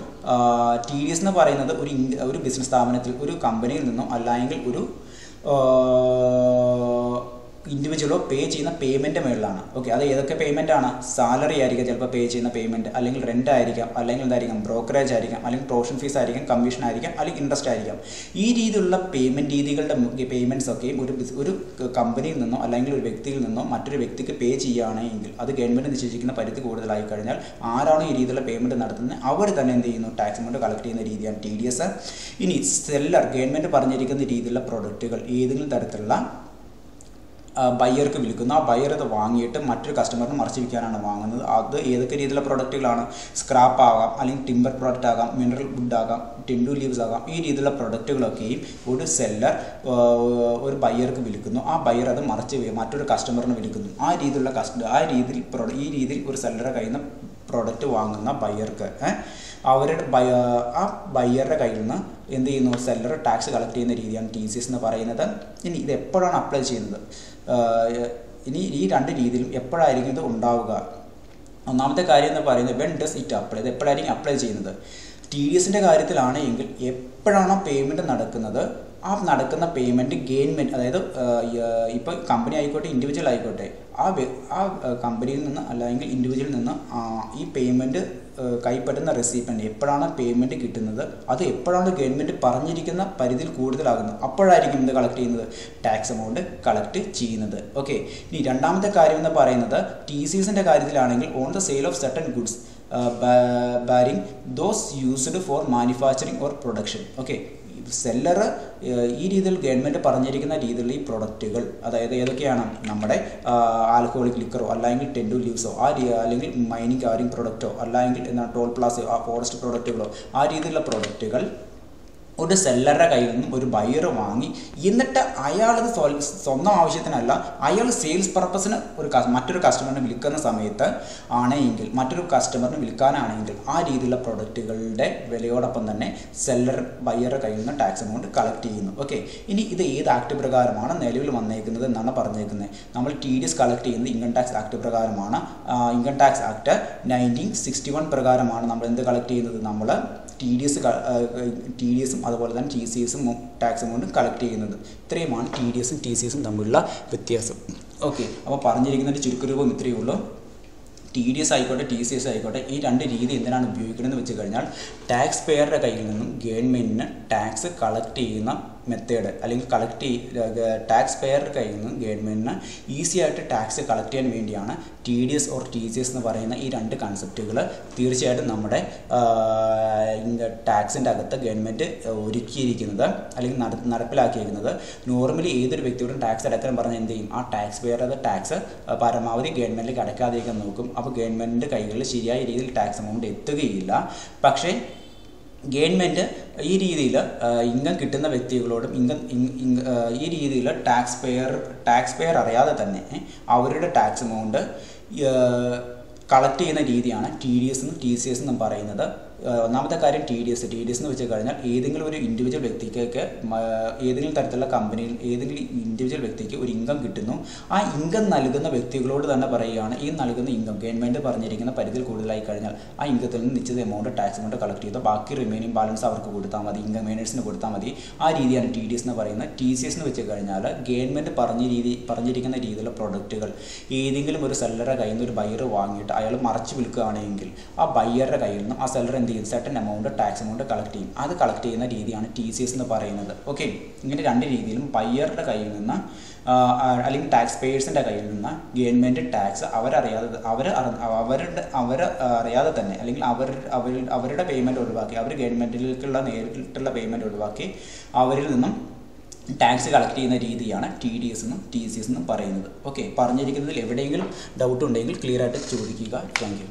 ടി ഡി എസ് എന്ന് പറയുന്നത് ഒരു ബിസിനസ് സ്ഥാപനത്തിൽ ഒരു കമ്പനിയിൽ നിന്നോ അല്ലെങ്കിൽ ഒരു ഇൻഡിവിജ്വലോ പേ ചെയ്യുന്ന പേയ്മെൻറ്റ് മേളിലാണ്. ഓക്കെ, അത് ഏതൊക്കെ പേയ്മെൻ്റ് ആണ്, സാലറി ആയിരിക്കാം ചിലപ്പോൾ പേ ചെയ്യുന്ന പേയ്മെൻറ്റ്, അല്ലെങ്കിൽ റെൻ്റ് ആയിരിക്കാം, അല്ലെങ്കിൽ എന്തായിരിക്കാം ബ്രോക്കറേജ് ആയിരിക്കാം, അല്ലെങ്കിൽ പ്രൊവിഷൻ ഫീസ് ആയിരിക്കാം, കമ്മീഷൻ ആയിരിക്കാം, അല്ലെങ്കിൽ ഇൻട്രസ്റ്റ് ആയിരിക്കാം. ഈ രീതിയിലുള്ള പേയ്മെൻറ്റ് രീതികളുടെ പേയ്മെൻറ്റ്സ് ഒക്കെയും ഒരു കമ്പനിയിൽ നിന്നോ അല്ലെങ്കിൽ ഒരു വ്യക്തിയിൽ നിന്നോ മറ്റൊരു വ്യക്തിക്ക് പേ ചെയ്യുകയാണെങ്കിൽ അത് ഗവൺമെൻറ് നിശ്ചയിക്കുന്ന പരിധി കൂടുതലായി കഴിഞ്ഞാൽ ആരാണോ ഈ രീതിയിലുള്ള പേയ്മെൻറ്റ് നടത്തുന്നത് അവർ തന്നെ എന്ത് ചെയ്യുന്നു, ടാക്സ് എമൗണ്ട് കളക്ട് ചെയ്യുന്ന രീതിയാണ് ടി ഡി എസ്. ഇനി സെല്ലർ ഗവൺമെൻറ് പറഞ്ഞിരിക്കുന്ന രീതിയിലുള്ള പ്രൊഡക്റ്റുകൾ ഏതെങ്കിലും തരത്തിലുള്ള ബയ്യർക്ക് വിൽക്കുന്നു. ആ ബയ്യർ അത് വാങ്ങിയിട്ട് മറ്റൊരു കസ്റ്റമറിന് മറിച്ച് വിൽക്കാനാണ് വാങ്ങുന്നത്. അത് ഏതൊക്കെ രീതിയിലുള്ള പ്രൊഡക്റ്റുകളാണ്, സ്ക്രാപ്പ് ആകാം, അല്ലെങ്കിൽ ടിമ്പർ പ്രോഡക്റ്റ് ആകാം, മിനറൽ വുഡ് ആകാം, ടെൻഡു ലീവ്സ് ആകാം. ഈ രീതിയിലുള്ള പ്രൊഡക്റ്റുകളൊക്കെയും ഒരു സെല്ലർ ഒരു ബയ്യർക്ക് വിൽക്കുന്നു. ആ ബയ്യർ അത് മറിച്ച് മറ്റൊരു കസ്റ്റമറിന് വിൽക്കുന്നു. ഈ രീതിയിൽ ഒരു സെല്ലറുടെ കയ്യിൽ നിന്ന് പ്രൊഡക്റ്റ് വാങ്ങുന്ന ബയ്യർക്ക് ആ ബയ്യറുടെ കയ്യിൽ നിന്ന് എന്ത് ചെയ്യുന്നു, സെല്ലർ ടാക്സ് കളക്ട് ചെയ്യുന്ന രീതിയാണ് ടി സി എസ് എന്ന് പറയുന്നത്. ഇനി ഇത് എപ്പോഴാണ് അപ്ലൈ ചെയ്യുന്നത്, ഇനി ഈ രണ്ട് രീതിയിലും എപ്പോഴായിരിക്കും ഇത് ഉണ്ടാവുക. ഒന്നാമത്തെ കാര്യം എന്ന് പറയുന്നത് വെൻ ഡസ് ഇറ്റ് അപ്ലൈ, ഇത് എപ്പോഴായിരിക്കും അപ്ലൈ ചെയ്യുന്നത്. ടി ഡി എസിൻ്റെ കാര്യത്തിലാണ് എങ്കിൽ എപ്പോഴാണോ പേയ്മെൻറ്റ് നടക്കുന്നത് ആ നടക്കുന്ന പേയ്മെൻറ്റ് ഗവൺമെൻറ്, അതായത് ഇപ്പോൾ കമ്പനി ആയിക്കോട്ടെ ഇൻഡിവിജ്വൽ ആയിക്കോട്ടെ, ആ കമ്പനിയിൽ നിന്ന് അല്ലെങ്കിൽ ഇൻഡിവിജ്വലിൽ നിന്ന് ഈ പേയ്മെൻറ്റ് കൈപ്പറ്റുന്ന റെസിപ്പൻ്റ് എപ്പോഴാണ് പേയ്മെൻറ്റ് കിട്ടുന്നത്, അത് എപ്പോഴാണ് ഗവൺമെൻറ് പറഞ്ഞിരിക്കുന്ന പരിധിയിൽ കൂടുതലാകുന്നത് അപ്പോഴായിരിക്കും ഇത് കളക്ട് ചെയ്യുന്നത്, ടാക്സ് എമൗണ്ട് കളക്ട് ചെയ്യുന്നത്. ഓക്കെ, ഇനി രണ്ടാമത്തെ കാര്യം എന്ന് പറയുന്നത് ടി സി എസിൻ്റെ കാര്യത്തിലാണെങ്കിൽ on the sale of certain goods barring those used for manufacturing or production. Okay, seller ഈ രീതിയിൽ ഗവൺമെൻറ് പറഞ്ഞിരിക്കുന്ന രീതിയിലുള്ള ഈ പ്രൊഡക്റ്റുകൾ, അതായത് ഏതൊക്കെയാണ്, നമ്മുടെ ആൽക്കഹോളിക് ലിക്കറോ അല്ലെങ്കിൽ ടെൻഡു ലീവ്സോ അല്ലെങ്കിൽ മൈനിങ് കാറിങ് പ്രൊഡക്റ്റോ അല്ലെങ്കിൽ എന്താണ് ടോൾ പ്ലാസയോ ഫോറസ്റ്റ് പ്രൊഡക്റ്റുകളോ ആ രീതിയിലുള്ള പ്രൊഡക്റ്റുകൾ ഒരു സെല്ലറുടെ കയ്യിൽ നിന്നും ഒരു ബയർ വാങ്ങി എന്നിട്ട് അയാളത് സ്വന്തം ആവശ്യത്തിനല്ല അയാൾ സെയിൽസ് പർപ്പസിന് മറ്റൊരു കസ്റ്റമറിന് വിൽക്കുന്ന സമയത്ത് ആണെങ്കിൽ മറ്റൊരു കസ്റ്റമറിന് വിൽക്കാനാണെങ്കിൽ ആ രീതിയിലുള്ള പ്രൊഡക്റ്റുകളുടെ വിലയോടൊപ്പം തന്നെ സെല്ലർ ബയറുടെ കയ്യിൽ നിന്ന് ടാക്സ് എമൗണ്ട് കളക്ട് ചെയ്യുന്നു. ഓക്കെ, ഇനി ഇത് ഏത് ആക്ട് പ്രകാരമാണ് നിലവിൽ വന്നേക്കുന്നത് എന്നാണ് പറഞ്ഞേക്കുന്നത്. നമ്മൾ TDS കളക്ട് ചെയ്യുന്നത് ഇൻകം ടാക്സ് ആക്ട് പ്രകാരമാണ്. ഇൻകം ടാക്സ് ആക്ട് 1961 പ്രകാരമാണ് നമ്മൾ എന്ത് കളക്ട് ചെയ്യുന്നത്, നമ്മൾ TDSും അതുപോലെ തന്നെ TCSും ടാക്സ് എമൗണ്ടും കളക്ട് ചെയ്യുന്നത്. ഇത്രയുമാണ് TDSും TCSും തമ്മിലുള്ള വ്യത്യാസം. ഓക്കെ, അപ്പോൾ പറഞ്ഞിരിക്കുന്നതിൻ്റെ ചുരുക്കരൂപം ഇത്രയേ ഉള്ളൂ. TDS ആയിക്കോട്ടെ TCS ആയിക്കോട്ടെ ഈ രണ്ട് രീതി എന്തിനാണ് ഉപയോഗിക്കണമെന്ന് വെച്ച് കഴിഞ്ഞാൽ ടാക്സ് പെയറുടെ കയ്യിൽ നിന്നും ഗവൺമെൻറ്റിന് ടാക്സ് കളക്ട് ചെയ്യുന്ന മെത്തേഡ് അല്ലെങ്കിൽ ടാക്സ് പെയറുടെ കയ്യിൽ നിന്നും ഗവൺമെൻറ്റിന് ഈസി ആയിട്ട് ടാക്സ് കളക്ട് ചെയ്യാൻ വേണ്ടിയാണ് TDS ഓർ TCS എന്ന് പറയുന്ന ഈ രണ്ട് കൺസെപ്റ്റുകൾ തീർച്ചയായിട്ടും നമ്മുടെ ടാക്സിൻ്റെ അകത്ത് ഗവൺമെൻറ് ഒരുക്കിയിരിക്കുന്നത് അല്ലെങ്കിൽ നടപ്പിലാക്കിയിരിക്കുന്നത്. നോർമലി ഏതൊരു വ്യക്തിയോടും ടാക്സ് അടക്കാൻ പറഞ്ഞാൽ എന്ത് ചെയ്യും, ആ ടാക്സ് പെയറുടെ ടാക്സ് പരമാവധി ഗവൺമെൻറ്റിലേക്ക് അടക്കാതിരിക്കാൻ നോക്കും. അപ്പോൾ ഗവൺമെൻറ്റിൻ്റെ കൈകളിൽ ശരിയായ രീതിയിൽ ടാക്സ് എമൗണ്ട് എത്തുകയില്ല. പക്ഷേ ഗവൺമെൻറ് ഈ രീതിയിൽ ഇൻകം കിട്ടുന്ന വ്യക്തികളോടും ഈ രീതിയിൽ ടാക്സ് പെയർ അറിയാതെ തന്നെ അവരുടെ ടാക്സ് എമൗണ്ട് കളക്ട് ചെയ്യുന്ന രീതിയാണ് TDS എന്നും TCS എന്നും പറയുന്നത്. ഒന്നാമത്തെ കാര്യം TDS എന്ന് വെച്ച് കഴിഞ്ഞാൽ ഏതെങ്കിലും ഒരു ഇൻഡിവിജ്വൽ വ്യക്തിക്കൊക്കെ ഏതെങ്കിലും തരത്തിലുള്ള കമ്പനിയിൽ ഏതെങ്കിലും ഇൻഡിവിജ്വൽ വ്യക്തിക്ക് ഒരു ഇൻകം കിട്ടുന്നു. ആ ഇൻകം നൽകുന്ന വ്യക്തികളോട് തന്നെ പറയുകയാണ് ഈ നൽകുന്ന ഇൻകം ഗവൺമെൻറ് പറഞ്ഞിരിക്കുന്ന പരിധിയിൽ കൂടുതലായി കഴിഞ്ഞാൽ ആ ഇൻകത്തിൽ നിന്ന് നിശ്ചിത എമൗണ്ട് ടാക്സ് എമൗണ്ട് കളക്ട് ചെയ്ത് ബാക്കി റിമൈനിങ് ബാലൻസ് അവർക്ക് കൊടുത്താൽ മതി, ഇൻകം ഏണേഴ്സിന് കൊടുത്താൽ മതി. ആ രീതിയാണ് TDS എന്ന് പറയുന്നത്. TCS എന്ന് വെച്ച് കഴിഞ്ഞാൽ ഗവൺമെൻറ് പറഞ്ഞിരിക്കുന്ന രീതിയിലുള്ള പ്രൊഡക്റ്റുകൾ ഏതെങ്കിലും ഒരു സെല്ലറുടെ കയ്യിൽ നിന്ന് ഒരു ബയർ വാങ്ങിയിട്ട് അയാൾ മറച്ചു വിൽക്കുകയാണെങ്കിൽ ആ ബയറുടെ കയ്യിൽ നിന്നും ആ seller certain amount tax amount collect ചെയ്യും. അത് കളക്ട് ചെയ്യുന്ന രീതിയാണ് TCS എന്ന് പറയുന്നത്. ഓക്കെ, ഇങ്ങനെ രണ്ട് രീതിയിലും ബയറുടെ കയ്യിൽ നിന്ന് അല്ലെങ്കിൽ ടാക്സ് പേയേഴ്സിൻ്റെ കയ്യിൽ നിന്ന് ഗവൺമെൻറ് ടാക്സ് അവരറിയാതെ തന്നെ അല്ലെങ്കിൽ അവരുടെ പേയ്മെൻറ്റ് ഒഴിവാക്കി അവർ ഗവൺമെൻറ്റിലേക്കുള്ള നേരിട്ടുള്ള പേയ്മെൻറ്റ് ഒഴിവാക്കി അവരിൽ നിന്നും ടാക്സ് കളക്ട് ചെയ്യുന്ന രീതിയാണ് TDS എന്നും TCS എന്നും പറയുന്നത്. ഓക്കെ, പറഞ്ഞിരിക്കുന്നതിൽ എവിടെയെങ്കിലും ഡൗട്ട് ഉണ്ടെങ്കിൽ ക്ലിയർ ആയിട്ട് ചോദിക്കുക. Thank you.